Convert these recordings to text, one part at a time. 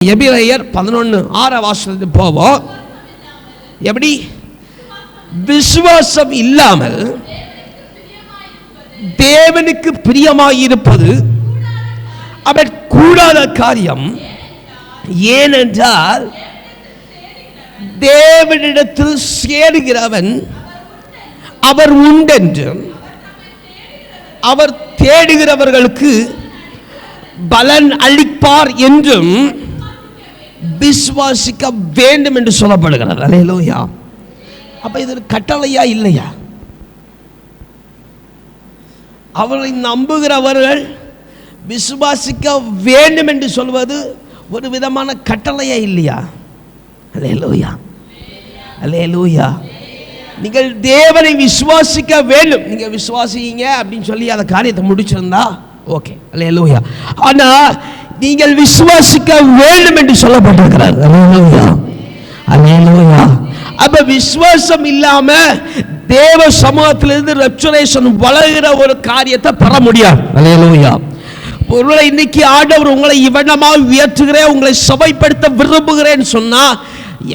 எபிரேயர் 11:6 போவோம். எப்படி? விசுவாசம் இல்லாமல் தேவனுக்கு பிரியமாயிருப்பது அவர் கூடாத காரியம். ஏனென்றால் தேவனிடத்தில் சேருகிறவன் அவர் உண்டென்றும் அவர் தேடுகிறவர்களுக்கு பலன் அளிப்பார் என்றும் விசுவாசிக்க வேண்டும் என்று சொல்லப்படுகிறது. அல்லேலூயா. அப்ப இது கட்டளையா இல்லையா? அவர்களை நம்புகிறவர்கள் விசுவாசிக்க வேண்டும் என்று சொல்வது ஒரு விதமான கட்டளையா இல்லையா? அல்லேலூயா, அல்லேலூயா. நீங்கள் தேவனை விசுவாசிக்க வேண்டும். நீங்க விசுவாசிங்க அப்படின்னு சொல்லி அந்த காரியத்தை முடிச்சிருந்தா ஓகே, அல்லேலூயா. ஆனா நீங்கள் விசுவாசிக்க வேண்டும் என்று சொல்லப்பட்டிருக்கிறார். அல்லேலூயா, அல்லேலூயா. அப்ப விசுவாசம் இல்லாம தேவ சமூகத்திலிருந்து ரெஸ்டரேஷன் வளர்கிற ஒரு காரியத்தை பெற முடியாது. அல்லேலூயா. ஒருவேளை இன்னைக்கு ஆண்டவர் உங்களை இவனமாக உயர்த்துகிறேன், உங்களை சபைப்படுத்த விரும்புகிறேன்னு சொன்னா,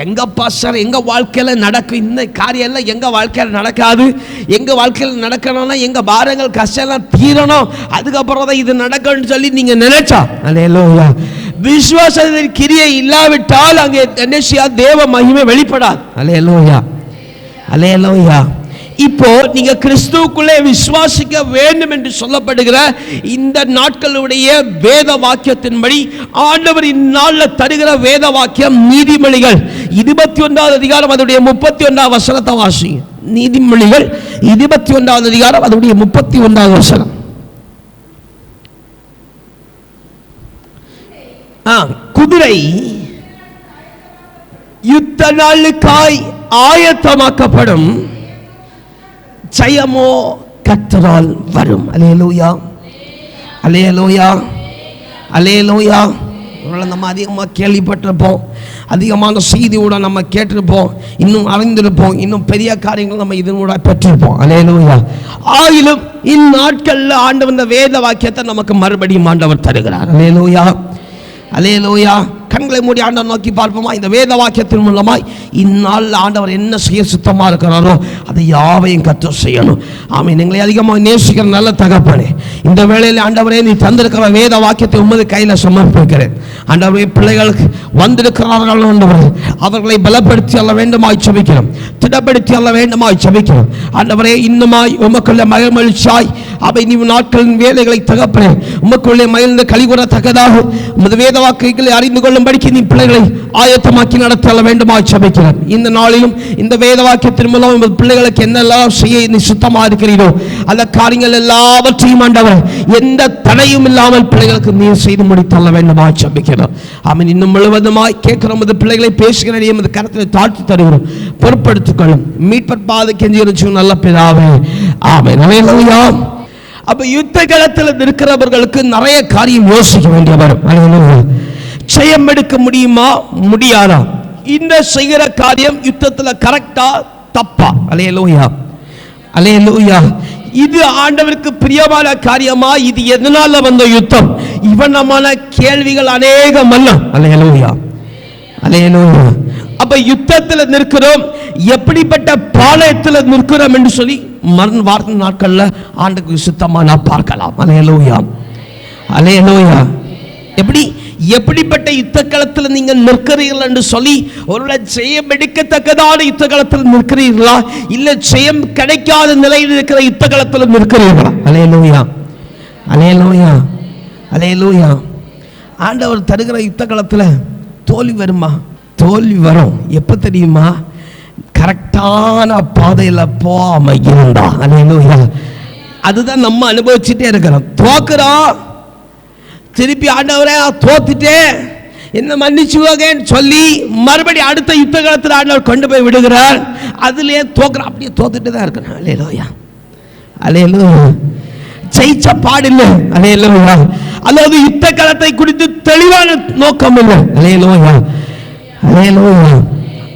எங்க பாஸ்டர் எங்க வாழ்க்கையில நடக்கும் இந்த காரியம் எல்லாம் எங்க வாழ்க்கையில் நடக்காது. எங்க வாழ்க்கையில் நடக்கணும்னா எங்க பாரங்கள் கஷ்டம் எல்லாம் தீரணும், அதுக்கப்புறம் தான் இது நடக்கும்னு சொல்லி நீங்க நினைச்சா, அல்லேலூயா, விசுவாசத்தின் கிரியை இல்லாவிட்டால் அங்கே என்ன தேவ மகிமை வெளிப்படாது. அல்லேலூயா, அல்லேலூயா. இப்போ நீங்க கிறிஸ்துவுக்குள்ளே விசுவாசிக்க வேண்டும் என்று சொல்லப்படுகிற இந்த நாட்களுடைய வேத வாக்கியத்தின்படி ஆண்டவர் இந்நாளில் தருகிற வேத வாக்கியம் நீதிமொழிகள் 21வது அதிகாரம் அதனுடைய 31வது வசனத்தை வாசிங்க. நீதிமொழிகள் 21வது அதிகாரம் அதனுடைய 31வது வசனம். குதிரை யுத்த நாளுக்காய் ஆயத்தமாக்கப்படும், ஜெயமோ கர்த்தரால் வரும். அல்லேலூயா, அல்லேலூயா, அல்லேலூயா. நம்ம அதிகமாக கேள்விப்பட்டிருப்போம், அதிகமான செய்தியோட நம்ம கேட்டிருப்போம், இன்னும் அறிந்திருப்போம், இன்னும் பெரிய காரியங்கள் நம்ம இதனோட பெற்றிருப்போம். அல்லேலூயா. ஆயிலும் இந்நாட்களில் ஆண்டவர் வேத வாக்கியத்தை நமக்கு மறுபடியும் ஆண்டவர் தருகிறார். அல்லேலூயா, அல்லேலூயா. கண்களை மூடி ஆண்டவர் நோக்கி பார்ப்போமா? இந்த வேத வாக்கியத்தின் மூலமாய் இந்நாள் ஆண்டவர் என்ன செய்ய சுத்தமாக இருக்கிறாரோ அதை யாவையும் கர்த்தர் செய்யணும். ஆமென். எங்களை அதிகமாக நேசிக்கிற நல்ல தகப்பனே, இந்த வேளையில் ஆண்டவரே நீ தந்திருக்கிற வேத வாக்கியத்தை உமது கையில் சமர்ப்பிக்கிறேன். ஆண்டவரே, பிள்ளைகளுக்கு வந்திருக்கிறார்கள் ஆண்டவரே, அவர்களை பலப்படுத்தி அல்ல வேண்டுமாய் ஜெபிக்கிறோம், திடப்படுத்தி அல்ல வேண்டுமாய் ஜெபிக்கிறோம். ஆண்டவரே, இன்னுமாய் உமக்குள்ள மகிழ்ச்சியாய் அவை நீ நாட்களின் வேலைகளை தகப்பனே உமக்குள்ளே மகிழ்ந்து கலிகூறத்தக்கதாக உமது வேத வாக்கியங்களை அறிந்து கொள்ளும்படிக்கு நீ பிள்ளைகளை ஆயத்தமாக்கி நடத்த வேண்டுமா ஜெபிக்கிறேன். இந்த நாளிலும் இந்த வேத வாக்கியத்தின் மூலம் உமது பிள்ளைகளுக்கு என்னெல்லாம் செய்ய நீ சுத்தமா இருக்கிறீரோ அந்த காரியங்கள் எல்லாவற்றையும் ஆண்டவர் எந்த தடையும் இல்லாமல் பிள்ளைகளுக்கு நீ செய்து முடித்தள்ள வேண்டுமா ஜெபிக்கிறோம். ஆமென். இன்னும் முழுவதுமாய் கேட்கிற உமது பிள்ளைகளை பேசுகிற நீ உமது கரத்தில் தாழ்த்தி தருகிறோம், பொறுப்படுத்திக் கொள்ளும். மீட்பர் பாதை கெஞ்சி நல்ல பிதாவே, ஆமென். அல்லேலூயா. அப்ப யுத்த களத்தில் இருக்கிறவர்களுக்கு நிறைய காரியம் யோசிக்க வேண்டிய வரும். ஜெயம் எடுக்க முடியுமா முடியாதா? இந்த செய்கிற காரியம் யுத்தத்தில் கரெக்டா தப்பா? அல்லேலூயா, அல்லேலூயா. இது ஆண்டவருக்கு பிரியமான காரியமா? இது எதனால வந்த யுத்தம்? இவனமான கேள்விகள் அநேகம் அல்ல. அல்லேலூயா, அல்லேலூயா. அப்ப யுத்தத்தில் நிற்கிறோம், எப்படிப்பட்ட பாளையத்தில் நிற்கிறோம் என்று சொல்லி மரண வார்த்தை நாட்கள்ல ஆண்டுக்கு சுத்தமா நான் பார்க்கலாம். அல்லேலூயா, அல்லேலூயா. எப்படிப்பட்ட யுத்த களத்தில் நீங்க நிற்கிறீர்கள் என்று சொல்லி ஒருவேளை ஜெயம் எடுக்கத்தக்கதான யுத்த களத்தில் நிற்கிறீர்களா, இல்ல ஜெயம் கிடைக்காத நிலையில் இருக்கிற யுத்த களத்தில் நிற்கிறீர்களா? அல்லேலூயா, அல்லேலூயா, அல்லேலூயா. ஆண்டவர் தருகிற யுத்த களத்தில் தோல்வி வருமா? தோல்வி வரும். எப்ப தெரியுமா? கரெக்டான பாதையில் போகாம இருந்தா. அல்லேலூயா. அதுதான் நம்ம அனுபவிச்சுட்டே இருக்கிறோம். தோக்குறோம், திருப்பி ஆண்டவரே தோத்துட்டேன் என்ன மன்னிச்சுவாங்கன்னு சொல்லி மறுபடியும் அடுத்த யுத்த காலத்தில் ஆண்டவர் கொண்டு போய் விடுகிறார். அதுலயே தோக்குறோம், அப்படியே தோத்துட்டு தான் இருக்கிறோம். அல்லேலூயா, அல்லேலூயா. ஜெயிச்ச பாடில்லை. அல்லேலூயா. அதாவது யுத்த காலத்தை குறித்து தெளிவான நோக்கம் இல்லை. அல்லேலூயா, அல்லேலூயா.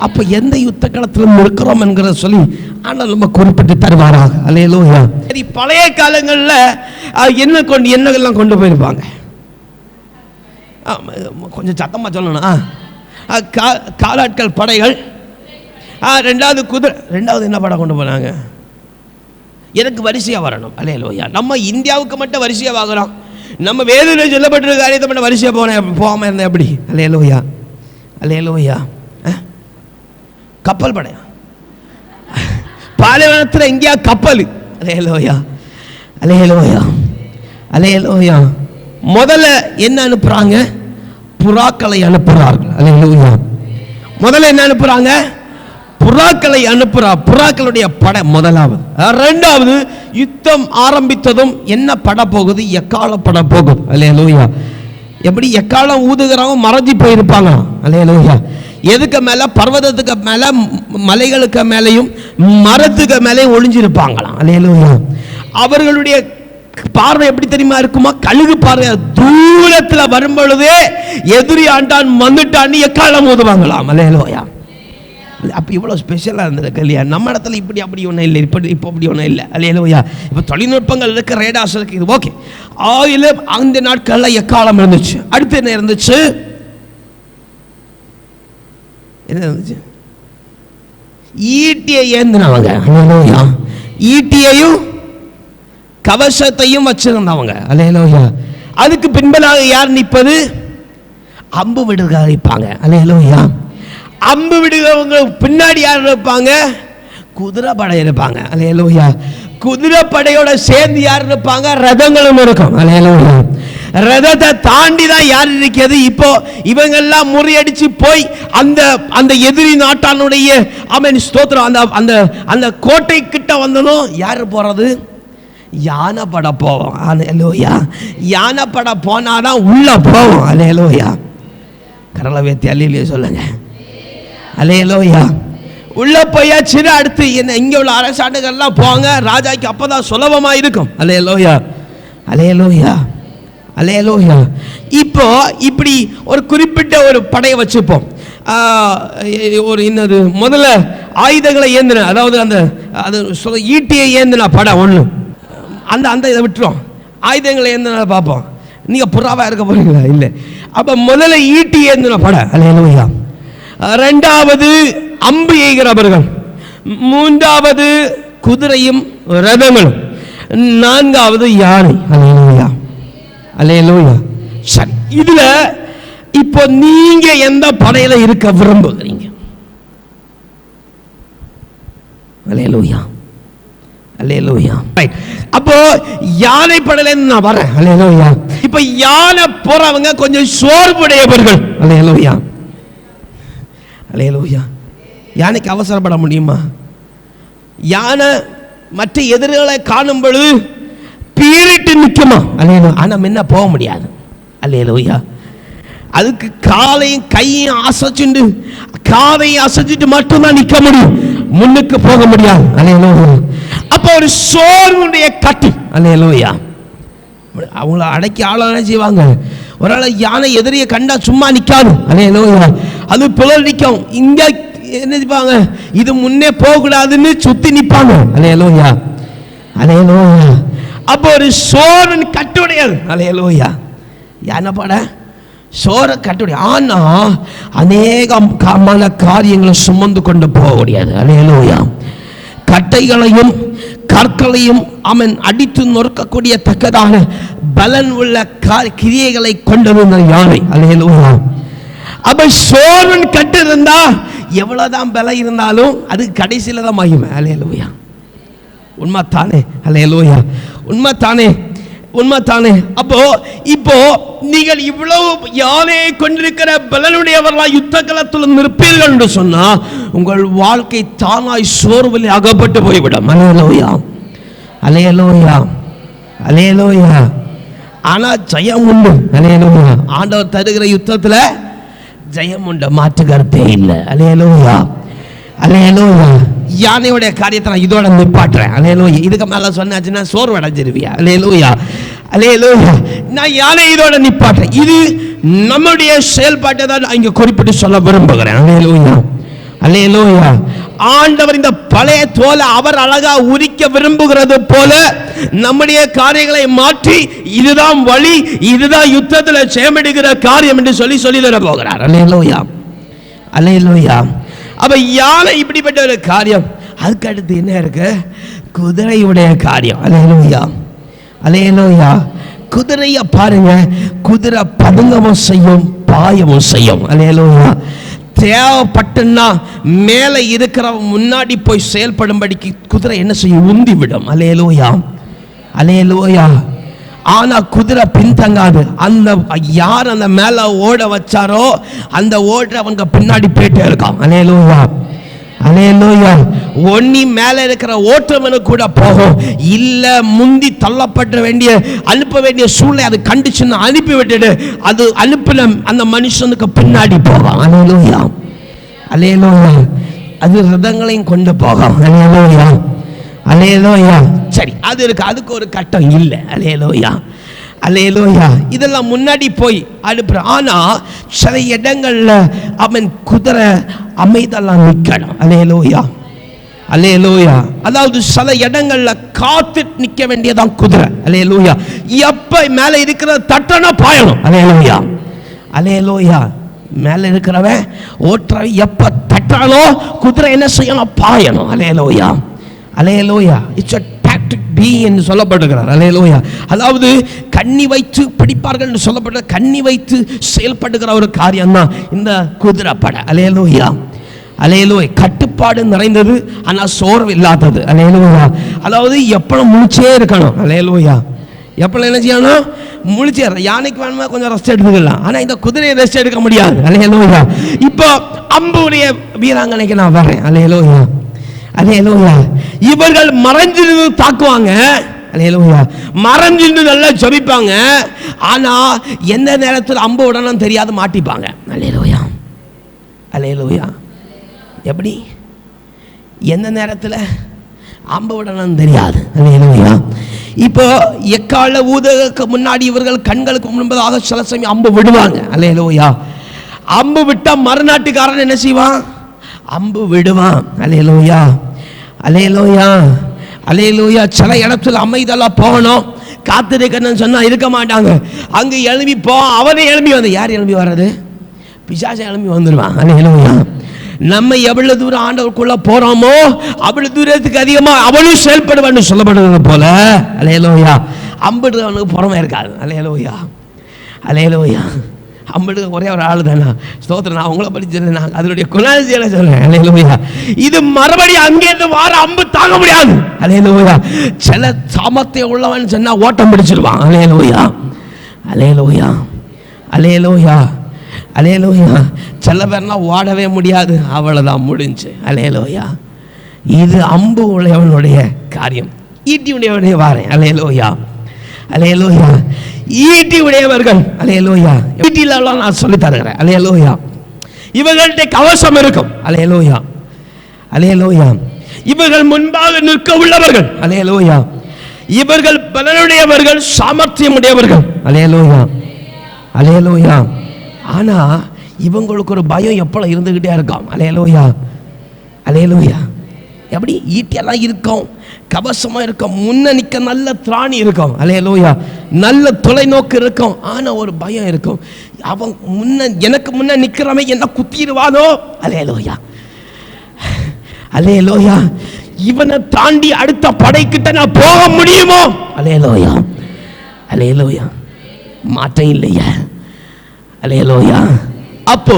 அப்ப எந்த யுத்த களத்தில் இருக்கிறோம் என்கிற சொல்லி ஆனால் நம்ம குறிப்பிட்டு தருவாராக. அல்லேலூயா. சரி, பழைய காலங்களில் என்னெல்லாம் கொண்டு போயிருப்பாங்க? கொஞ்சம் சத்தமாக சொல்லணும். காலாட்கள் படைகள், ரெண்டாவது குதிரை. ரெண்டாவது என்ன படம் கொண்டு போனாங்க? எனக்கு வரிசையாக வரணும். அல்லேலூயா. நம்ம இந்தியாவுக்கு மட்டும் வரிசையாக வாங்குறோம். நம்ம வேதனையில் சொல்லப்பட்டிருக்க காரியத்தை மட்டும் வரிசையாக போகாமல் இருந்தேன் எப்படி? அல்லேலூயா, அல்லேலூயா. கப்பல் படையா? பாலைவனத்தில் எங்கேயா கப்பல்? அல்லேலூயா, அல்லேலூயா, அல்லேலூயா. முதல்ல என்ன அனுப்புறாங்க? புறாக்களை அனுப்புறார்கள். அல்லேலூயா. முதல்ல என்ன அனுப்புறாங்க? புறாக்களை அனுப்புறா. புறாக்களுடைய படை முதலாவது. ரெண்டாவது, யுத்தம் ஆரம்பித்ததும் என்ன பட போகுது? எக்கால பட போகுது. அல்லேலூயா. எப்படி எக்காலம் ஊதுகிறவங்க மறைஞ்சி போயிருப்பாங்க. அல்லேலூயா. எதுக்கு மேல? பர்வதத்துக்கு மேல, மலைகளுக்கு மேலையும் மரத்துக்கு மேலேயும் ஒளிஞ்சிருப்பாங்களாம். அல்லேலூயா. அவர்களுடைய பார்வை எப்படி தெரியுமா இருக்குமா? கழுகு பார்வை. தூரத்தில் வரும் பொழுதே எதிரி ஆண்டான் வந்துட்டான்னு எக்காலம் ஊதுவாங்களாம். அல்லேலூயா. அப்போ இவ்வளோ ஸ்பெஷலாக இருந்திருக்கு இல்லையா? நம்ம இடத்துல இப்படி அப்படி ஒன்றும் இல்லை. இப்போ அப்படி ஒன்றும் இல்லை. அல்லேலூயா. இப்போ தொழில்நுட்பங்கள் இருக்கு, ரேடார்ஸ் இருக்கு, இது ஓகே. ஆயில் அந்த நாட்களில் எக்காலம் இருந்துச்சு. அடுத்து என்ன இருந்துச்சு? என்ன இருந்துச்சு? ஈட்டியை ஏந்தினவங்க. அல்லேலூயா. ஈட்டியையும் கவசத்தையும் வச்சிருந்தவங்க. அல்லேலூயா. அதுக்கு பின்பதாக யார் நிற்பது? அம்பு விடுக இருப்பாங்க. அல்லேலூயா. அம்பு விடுகிறவங்க பின்னாடி யார் இருப்பாங்க? குதிரை படை இருப்பாங்க. அல்லேலூயா. குதிரை படையோட சேர்ந்து யார் இருப்பாங்க? ரதங்களும் இருக்கும். அல்லேலூயா. ரதத்தை தாண்டி தான் யார் இருக்கிறது? இப்போ இவங்கெல்லாம் முறியடிச்சு போய் அந்த அந்த எதிரி நாட்டானுடைய ஆமென் ஸ்தோத்திரம் அந்த அந்த கோட்டை கிட்ட வந்தனும் யார் போறது? யானை பட போவோம். அல்லேலூயா. யானை பட போனாதான் உள்ள போவோம். அல்லேலூயா. கரலை வேத்தி அல்லேலூயா சொல்லுங்க. அல்லேலூயா. உள்ள போயாச்சு. அடுத்து என்ன? இங்க உள்ள அரசாண்டுகள்லாம் போங்க, ராஜாக்கு அப்பதான் சுலபமா இருக்கும். அல்லேலூயா, அல்லேலூயா, அல்லேலூயா. இப்போ இப்படி ஒரு குறிப்பிட்ட ஒரு படையை வச்சுப்போம். ஒரு இன்னது முதல்ல ஆயுதங்களை ஏந்தின, அதாவது அந்த அது ஈட்டியை ஏந்தின படம் ஒன்று. அந்த அந்த இதை விட்டுரும். ஆயுதங்களை ஏந்தின பார்ப்போம். நீங்க புறாவா இருக்க போறீங்களா? இல்லை. அப்ப முதல்ல ஈட்டி ஏந்தின படம். அல்லேலூயா. ரெண்டாவது அம்பு எய்கிறவர்கள், மூன்றாவது குதிரையும் ரதங்களும், நான்காவது யானை. அல்லேலூயா, அல்லேலூயா. சரி, இதுல இப்போ நீங்க எந்த படையில இருக்க விரும்புகிறீங்க? அல்லேலூயா, அல்லேலூயா. அப்போ யானை படையில நான் வரேன். அல்லேலூயா. இப்ப யானை போறவங்க கொஞ்சம் சோர்வுடையவர்கள். அல்லேலூயா, அல்லேலூயா. யானைக்கு அவசரப்பட முடியுமா? யானை மற்ற எதிரிகளை காணும் பொழுது பீரிட்டு நிற்குமா? அல்லேலூயா. ஆனா முன்ன போக முடியாது. அல்லேலூயா. அதுக்கு காலையும் கையும் அசைச்சுண்டு, காதையும் அசைச்சிட்டு மட்டும்தான் நிற்க முடியும், முன்னுக்கு போக முடியாது. அல்லேலூயா. அப்ப ஒரு சோர்வுடைய கட்டு. அல்லேலூயா. அவங்கள அடக்கி ஆள செய்வாங்க. ஒரு ஆள் யானை எதிரியை கண்டா சும்மா நிற்காது. அல்லேலூயா. அது புலர் நிற்கும். இங்க என்ன நிற்பாங்க? இது முன்னே போகக்கூடாதுன்னு சுத்தி நிற்பாங்க. அல்லேலூயா, அல்லேலூயா. அப்போ ஒரு சோரன் கட்டுடையது. அல்லேலூயா. யானை பட சோர கட்டுடைய. ஆனா அநேகமான காரியங்களை சுமந்து கொண்டு போக முடியாது. அல்லேலூயா. கட்டைகளையும் கற்களையும் அவன் அடித்து நொறுக்கக்கூடிய தக்கதான பலன் உள்ள கிரியைகளை கொண்டிருந்த யானை. அல்லேலூயா. அப்ப சோர்வன் கட்டு இருந்தா எவ்வளவுதான் பலம் இருந்தாலும் அது கடைசியில தான் மகிமை. அல்லேலூயா. உண்மைத்தானே? அல்லேலூயா. உண்மைத்தானே? உண்மைத்தானே? அப்போ இப்போ நீங்கள் இவ்வளவு யானையை கொண்டிருக்கிற பலனுடையவர்களா யுத்த களத்தில் நிற்பீர்கள் என்று சொன்னா உங்கள் வாழ்க்கை தானாய் சோர்வில் அகப்பட்டு போய்விடும். அல்லேலூயா, அல்லேலூயா, அல்லேலூயா. ஆனா ஜெயம் உண்டு. அல்லேலூயா. ஆண்டவர் தருகிற யுத்தத்துல ஜெயம் உண்டு, மாற்று கருத்தே இல்லை. அல்லேலூயா, அல்லேலூயா. யானையுடைய காரியத்தை நான் இதோட நிப்பாட்டுறேன். அல்லேலூயா. இதுக்கு மேல சொன்னாச்சுன்னா சோர்வு அடைஞ்சிருவியா? அல்லேலூயா, அல்லேலூயா. நான் யானை இதோட நிப்பாட்டுறேன். இது நம்முடைய செயல்பாட்டை தான் இங்க குறிப்பிட்டு சொல்ல விரும்புகிறேன். அல்லேலூயா, அல்லேலூயா. ஆண்டவர் இந்த பழைய தோலை அவர் அழகா உரிக்க விரும்புகிறது போல நம்முடைய காரியங்களை மாற்றி இதுதான் வழி, இதுதான் யுத்தத்தில் சேமடிக்கிற காரியம் என்று சொல்லி தர போகிறார். அல்லேலூயா, அல்லேலூயா. அப்ப யானை இப்படிப்பட்ட ஒரு காரியம். அதுக்கு அடுத்து என்ன இருக்கு? குதிரையுடைய காரியம். அல்லேலூயா, அல்லேலூயா. குதிரையை பாருங்க, குதிரை பதுங்கமும் செய்யும், பாயமும் செய்யும். அல்லேலூயா. தேவைப்பட்டுன்னா மேலே இருக்கிறவன் முன்னாடி போய் செயல்படும்படிக்கு குதிரை என்ன செய்யும்? உந்தி விடும். அல்லேலூயா, அல்லேலூயா. ஆனா குதிரை பின்தங்காது. அந்த யார் அந்த மேல ஓட வச்சாரோ அந்த ஓடுறவங்க பின்னாடி போயிட்டே இருக்கான். அல்லேலூயா, அல்லேலூயா. ஒன்னி மேல இருக்கிற ஓட்டுறவனு கூட போகும். இல்ல முந்தி தள்ளப்பட வேண்டிய அனுப்ப வேண்டிய சூழ்நிலை அது கண்டிச்சுன்னு அனுப்பி விட்டுடு, அது அனுப்பின அந்த மனுஷனுக்கு பின்னாடி போகும். அல்லேலூயா, அல்லேலூயா. அது ரதங்களையும் கொண்டு போகும். அல்லேலூயா, அல்லேலூயா. சரி, அது இருக்கு, அதுக்கு ஒரு கட்டம் இல்லை. அல்லேலூயா, அல்லேலூயா. இதெல்லாம் முன்னாடி போய் அனுப்புற. ஆனா சில இடங்கள்ல அவன் குதிரை அமைதெல்லாம் நிற்கணும். அல்லேலூயா, அல்லேலூயா. அதாவது சில இடங்கள்ல காத்து நிற்க வேண்டியதான் குதிரை. அல்லேலூயா. எப்ப மேல இருக்கிற தட்டனா பாயணும். அல்லேலூயா, அல்லேலூயா. மேல இருக்கிறவன் ஓட்டுறவன் எப்ப தட்டானோ குதிரை என்ன செய்யணும்? பாயணும். Hallelujah, hallelujah. It's a tactic B என்று சொல்லப்படுகிறார். அல்லேலூயா. அதாவது கண்ணி வைத்து பிடிப்பார்கள் என்று சொல்லப்பட்ட கண்ணி வைத்து செயல்படுகிற ஒரு காரியம் தான் இந்த குதிரை படை. அல்லேலூயா, அல்லேலூயா. கட்டுப்பாடு நிறைந்தது, ஆனால் சோர்வு இல்லாதது. அல்லேலூயா. அதாவது எப்பளும் முழிச்சே இருக்கணும். அல்லேலூயா. எப்பளும் என்ன செய்யணும்? முழிச்சே. யானைக்கு வேணுமா கொஞ்சம் ரெஸ்ட் எடுத்துக்கலாம், ஆனால் இந்த குதிரையை ரெஸ்ட் எடுக்க முடியாது. அல்லேலூயா. இப்போ அம்புடைய வீராங்கனைக்கு நான் வரேன். அல்லேலூயா, அல்லேலூயா. இவர்கள் மறைஞ்சிருந்து தாக்குவாங்க. அல்லேலூயா. மறைஞ்சிருந்து நல்லா ஜெபிப்பாங்க. ஆனா எந்த நேரத்தில் அம்பு உடனும் தெரியாது, மாட்டிப்பாங்க. அல்லேலூயா, அல்லேலூயா. எப்படி எந்த நேரத்தில் அம்பு உடனும் தெரியாது. அல்லேலூயா. இப்போ எக்கால ஊதலுக்கு முன்னாடி இவர்கள் கண்களுக்கு முன்பதாக சில சமயம் அம்பு விடுவாங்க. அல்லேலூயா. அம்பு விட்டா மறுநாட்டுக்காரன் என்ன செய்வான்? அம்பு விடுவான். அல்லேலூயா, அல்லேலூயா, அல்லேலூயா. சில இடத்துல அமைதெல்லாம் போகணும், காத்திருக்கணும்னு சொன்னா இருக்க மாட்டாங்க. அங்க எழுப்பி போ, அவனே எழுப்பி வந்து. யார் எழுப்பி வர்றது? பிசாசை எழுப்பி வந்துடுவான். அல்லேலூயா. நம்ம எவ்வளவு தூரம் ஆண்டவருக்குள்ள போறோமோ அவ்வளவு தூரத்துக்கு அதிகமா அவனும் செயல்படுவான்னு சொல்லப்படுறது போல. அல்லேலூயா. அம்பிடுறவனுக்கு புறமே இருக்காது. அல்லேலூயா, அல்லேலூயா. அம்பது ஒரே ஒரு ஆள் தானே. ஸ்தோத்திரம். நான் உங்களை படிச்சது, நான் அதனுடைய குணாதிசயம் சொல்றேன். அல்லேலூயா. இது மறுபடியும் அங்கேருந்து வார அம்பு தாங்க முடியாது. அல்லேலூயா. சில சாமர்த்தியம் உள்ளவன் சொன்னா ஓட்டம் பிடிச்சிருவான். அல்லேலூயா, அல்லேலூயா, அல்லேலூயா, அல்லேலூயா. சில பேர்லாம் ஓடவே முடியாது, அவ்வளவுதான் முடிஞ்சு. அல்லேலூயா. இது அம்பு உடையவனுடைய காரியம். ஈட்டி உடையவனுடைய வாரேன். அல்லேலூயா, அல்லேலூயா. ஈட்டி உடையவர்கள். அல்லேலூயா. ஈட்டிலாம் நான் சொல்லி தருகிறேன். அல்லேலூயா. இவர்கள்ட்ட கவசம் இருக்கும். அல்லேலூயா, அல்லேலூயா. இவர்கள் முன்பாக நிற்க உள்ளவர்கள். அல்லேலூயா. இவர்கள் பலனுடையவர்கள், சாமர்த்தியம் உடையவர்கள். அல்லேலூயா, அல்லேலூயா. ஆனா இவங்களுக்கு ஒரு பயம் எப்பளும் இருந்துகிட்டே இருக்கும். அல்லேலூயா, அல்லேலூயா. எப்படி? ஈட்டியெல்லாம் இருக்கும், கவசமா இருக்கும், முன்ன நிற்க நல்ல திராணி இருக்கும். அல்லேலூயா. நல்ல தொலைநோக்கு இருக்கும். ஆனா ஒரு பயம் இருக்கும். அவன் முன்ன எனக்கு முன்ன நிக்கிறவன் என்ன குத்திடுவானோ. அல்லேலூயா, அல்லேலூயா. இவனை தாண்டி அடுத்த படைக்கிட்ட நான் போக முடியுமோ. அல்லேலூயா, அல்லேலூயா. மாற்றம் இல்லையா? அல்லேலூயா. அப்போ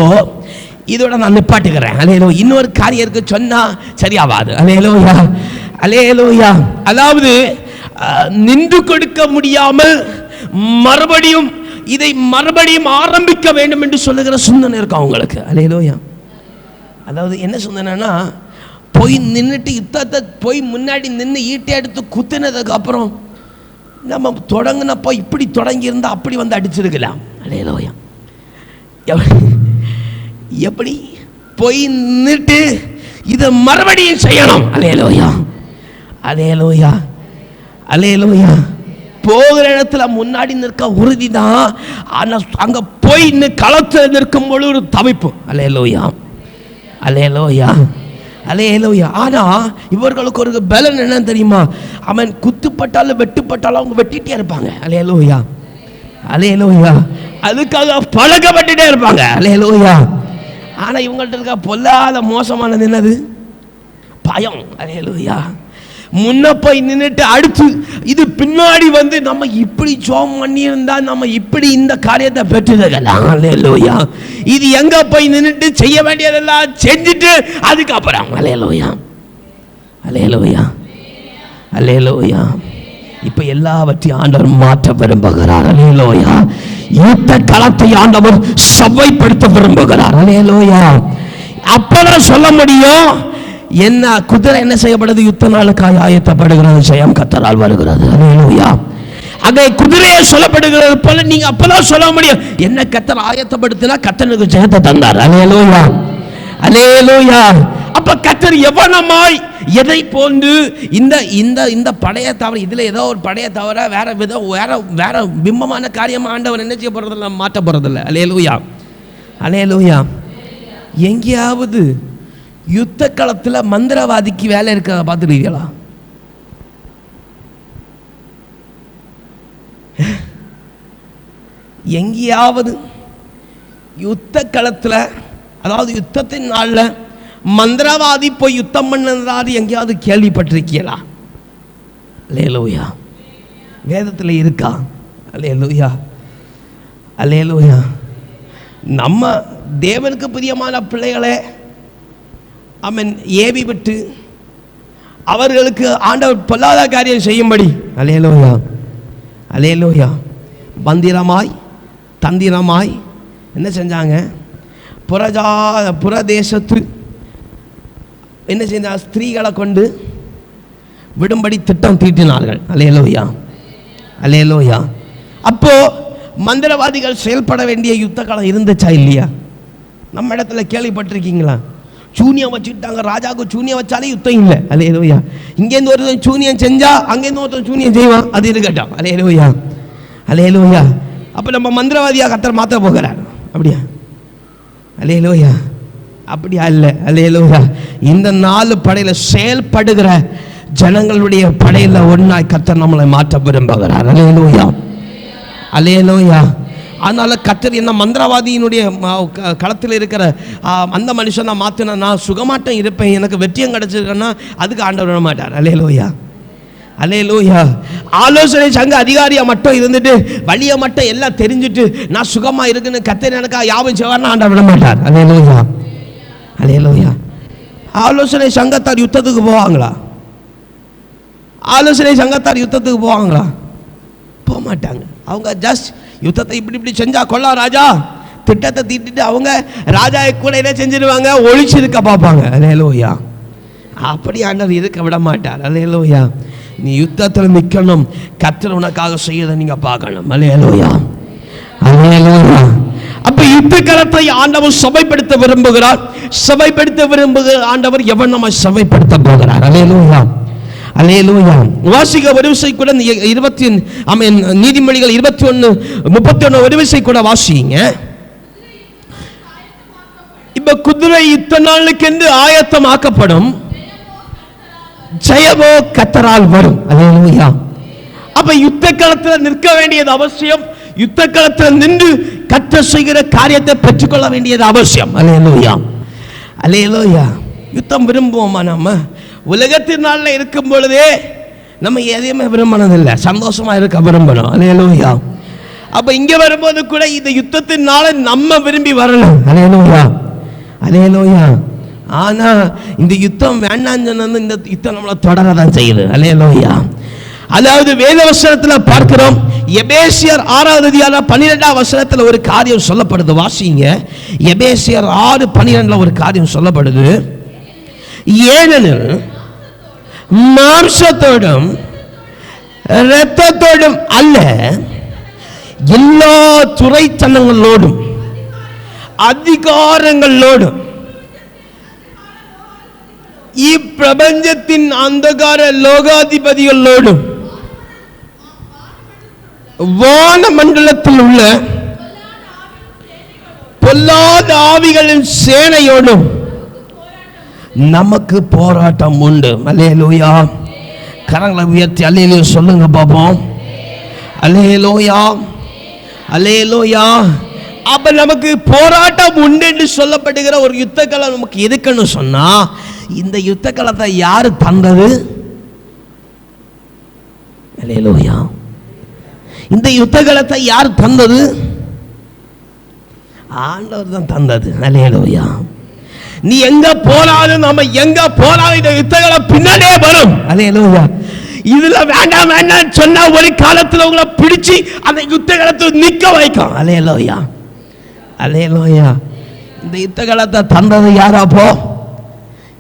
இதோட நான் நிப்பாட்டுக்கிறேன். அல்லேலூயா. இன்னொரு காரியம் இருக்கு, சொன்னா சரியாவாது. அல்லேலூயா, அல்லேலூயா. அதாவது நின்று கொடுக்க முடியாமல் மறுபடியும் இதை மறுபடியும் ஆரம்பிக்க வேண்டும் என்று சொல்லுகிற சிந்தனை இருக்கு அவங்களுக்கு. அல்லேலூயா. அதாவது என்ன சிந்தனைனா, போய் நின்றுட்டு யுத்தத்தை போய் முன்னாடி நின்று ஈட்டை எடுத்து குத்தினதுக்கு அப்புறம் நம்ம தொடங்கினப்போ இப்படி தொடங்கி இருந்தா அப்படி வந்து அடிச்சிருக்கலாம். அல்லேலூயா. எப்படி போய் நின்றுட்டு இதை மறுபடியும் செய்யணும். அல்லேலூயா, அல்லேலூயா, அல்லேலூயா. போகிற இடத்துல முன்னாடி நிற்க உறுதி தான், ஆனால் அங்க போய் களத்தில் நிற்கும் பொழுது ஒரு தவிப்பு. அல்லேலூயா, அல்லேலூயா, அல்லேலூயா. ஆனா இவர்களுக்கு ஒரு பலன் என்ன தெரியுமா? அவன் குத்துப்பட்டாலும் வெட்டுப்பட்டாலும் அவங்க வெட்டிட்டே இருப்பாங்க. அல்லேலூயா, அல்லேலூயா. அதுக்காக பழக்கப்பட்டுட்டே இருப்பாங்க. அல்லேலூயா. ஆனா இவங்கள்ட்ட இருக்க பொல்லாத மோசமானது என்னது? பயம். அல்லேலூயா. முன்ன போய் நின்றுட்டு அடுத்து இது பின்னாடி வந்து நம்ம இப்படி ஜோம் பண்ணி இருந்தா நம்ம இப்படி இந்த காரியத்தை பெற்றுக்கலாம். அல்லேலூயா. இது எங்க போய் நின்றுட்டு செய்ய வேண்டியதெல்லாம் செஞ்சுட்டு அதுக்கப்புறம் அல்லேலூயா, அல்லேலூயா, அல்லேலூயா. இப்ப எல்லாவற்றையும் ஆண்டவர் மாற்ற விரும்புகிறார். அல்லேலூயா. யுத்த களத்தை ஆண்டவர் சபைப்படுத்த விரும்புகிறார். அல்லேலூயா. அப்பதான் சொல்ல முடியும் என்ன குதிரை என்ன செய்யப்படுது? யுத்த நாளுக்காக ஆயத்தப்படுகிறது, ஜெயம் கர்த்தரால் வருகிறது. அல்லேலூயா. அங்கே குதிரையை சொல்லப்படுகிறது போல நீங்க அப்பதான் சொல்ல முடியும் என்ன கர்த்தர் ஆயத்தப்படுத்தினா கர்த்தருக்கு ஜெயத்தை தந்தார். அல்லேலூயா, அல்லேலூயா. அப்ப கர்த்தர் எவனமாய் எதை போன்று இந்த இந்த இந்த படையை தவிர இதுல ஏதோ ஒரு படையை தவிர வேற விதம் வேற வேற பிம்பமான காரியம் ஆண்டவர் என்ன செய்ய போறதில்ல, மாற்ற போறதில்லை. அல்லேலூயா, அல்லேலூயா. எங்கேயாவது யுத்த களத்தில் மந்திரவாதிக்கு வேலை இருக்கிறத பார்த்துருக்கீங்களா? எங்கேயாவது யுத்த களத்தில், அதாவது யுத்தத்தின் நாளில் மந்திரவாதி போய் யுத்தம் பண்ணதாவது எங்கேயாவது கேள்விப்பட்டிருக்கீங்களா? அல்லேலூயா. வேதத்தில் இருக்கா? அல்லேலூயா, அல்லேலூயா. நம்ம தேவனுக்கு பிரியமான பிள்ளைகளே அவன் ஏவி விட்டு அவர்களுக்கு ஆண்டவர் பொல்லாத காரியம் செய்யும்படி அல்லேலூயா, அல்லேலூயா, மந்திரமாய் தந்திரமாய் என்ன செஞ்சாங்க? புறதேசத்து என்ன செஞ்சாங்க? ஸ்திரீகளை கொண்டு விடும்படி திட்டம் தீட்டினார்கள். அல்லேலூயா, அல்லேலூயா. அப்போ மந்திரவாதிகள் செயல்பட வேண்டிய யுத்த காலம் இருந்துச்சா இல்லையா? நம்ம இடத்துல கேள்விப்பட்டிருக்கீங்களா? சூனியம் வச்சுக்கிட்டாங்க. ராஜாவுக்கு சூனியம் வச்சாலே யுத்தம் இல்லை. அல்லேலூயா. இங்கேருந்து ஒருத்தன் சூனியம் செஞ்சா அங்கேருந்து ஒருத்தன் சூனியம் செய்வான். அது இருக்கட்டும். அல்லேலூயா, அல்லேலூயா. அப்போ நம்ம மந்திரவாதியாக கர்த்தர் மாற்ற போகிறார். அப்படியா? அல்லேலூயா. அப்படியா? இல்லை. அல்லேலூயா. இந்த 4 படையில் செயல்படுகிற ஜனங்களுடைய படையில் ஒன்றாய் கர்த்தர் நம்மளை மாற்ற விரும்புகிறார். அல்லேலூயா, அல்லேலூயா. அதனால கர்த்தர் என்ன மந்திரவாதியினுடைய களத்தில் இருக்கிற அந்த மனுஷனை மாற்றினா நான் சுகமாட்டம் இருப்பேன், எனக்கு வெற்றியம் கிடைச்சிருக்கேன்னா அதுக்கு ஆண்டவர் விட மாட்டார். அல்லேலூயா, அல்லேலூயா. ஆலோசனை சங்க அதிகாரியா மட்டும் இருந்துட்டு வழியை மட்டும் எல்லாம் தெரிஞ்சுட்டு நான் சுகமா இருக்குன்னு கர்த்தர் எனக்கா யாவும் செய்வார்னா ஆண்டவர் விட மாட்டார். அல்லேலூயா, அல்லேலூயா. ஆலோசனை சங்கத்தார் யுத்தத்துக்கு போவாங்களா? ஆலோசனை சங்கத்தார் யுத்தத்துக்கு போவாங்களா? போக மாட்டாங்க. அவங்க ஜஸ்ட் யுத்தத்தை இப்படி இப்படி செஞ்சா கொள்ளா ராஜா திட்டத்தை தீட்டிட்டு அவங்க ராஜா கூட என்ன செஞ்சிருவாங்க? ஒழிச்சிருக்க பார்ப்பாங்க. அல்லேலூயா. அப்படி ஆண்டவர் இருக்க விட மாட்டார். அல்லேலூயா. நீ யுத்தத்தில் நிற்கணும், கர்த்தர் உனக்காக செய்யறதை நீங்க பார்க்கணும். அல்லேலூயா, அல்லேலூயா. அப்ப யுத்த களத்தை ஆண்டவர் சபைப்படுத்த விரும்புகிறார். சபைப்படுத்த விரும்புகிற ஆண்டவர் எவன் நம்ம சபைப்படுத்த போகிறார்? அல்லேலூயா, அல்லேலூயா. வாசிக்க வரிசை கூட நீதிமொழிகள் 21:31 வரிசை கூட வாசிங்க. இப்ப குதிரை யுத்த நாளுக்கு என்று ஆயத்தமாக்கப்படும், ஜெயமோ கர்த்தரால் வரும். அல்லேலூயா. அப்ப யுத்த களத்தில் நிற்க வேண்டியது அவசியம். யுத்த களத்தில் நின்று கர்த்தர் செய்கிற காரியத்தை பெற்றுக்கொள்ள வேண்டியது அவசியம். அல்லேலூயா, அல்லேலூயா. யுத்தம் விரும்புவோமா? நம்ம உலகத்தின் நாளில் இருக்கும் பொழுதே நம்ம எதையுமே விரும்பினதில்லை, சந்தோஷமா இருக்க விரும்பணும். அல்லேலூயா. அப்ப இங்க வரும்போது கூட இந்த யுத்தத்தின் நாளை நம்ம விரும்பி வரணும். அல்லேலூயா, அல்லேலூயா. ஆனா இந்த யுத்தம் வேண்டாம் சொன்னது இந்த யுத்தம் நம்மளை தொடரதான் செய்யுது. அல்லேலூயா. அதாவது வேத வசனத்தில் பார்க்கிறோம். எபேசியர் 6வது அதிகாரம் 12வது வசனத்தில் ஒரு காரியம் சொல்லப்படுது. வாசிங்க. எபேசியர் 6:12 ஒரு காரியம் சொல்லப்படுது. ஏனெனில் மாம்சத்தோடும் இரத்தத்தோடும் அல்ல, எல்லா துரைத்தனங்களோடும் அதிகாரங்களோடும் இப்பிரபஞ்சத்தின் அந்தகார லோகாதிபதிகளோடும் வான மண்டலத்தில் உள்ள பொல்லாத ஆவிகளின் சேனையோடும் நமக்கு போராட்டம் உண்டு. அல்லேலூயா. கரங்களை உயர்த்தி அல்லேலூயா சொல்லுங்க பாப்போம். அல்லேலூயா, அல்லேலூயா. அப்ப நமக்கு போராட்டம் உண்டு என்று சொல்லப்படுகிற ஒரு யுத்த களம் நமக்கு எதுக்குன்னு சொன்னா, இந்த யுத்த களத்தை யாரு தந்தது? அல்லேலூயா. இந்த யுத்த களத்தை யார் தந்தது? ஆண்டவர் தான் தந்தது. அல்லேலூயா. நீ எங்க போனாலும், நம்ம எங்க போனாலும் இந்த யுத்த களம் பின்னாடியே வரும். அல்லேலூயா. இதுல வேண்டாம் வேண்டாம் சொன்னா ஒரு காலத்துல உங்களை பிடிச்சி அந்த யுத்த களத்தில் நிக்க வைக்கும். அல்லேலூயா, அல்லேலூயா. இந்த யுத்த களத்தை தந்தது யாராப்போ?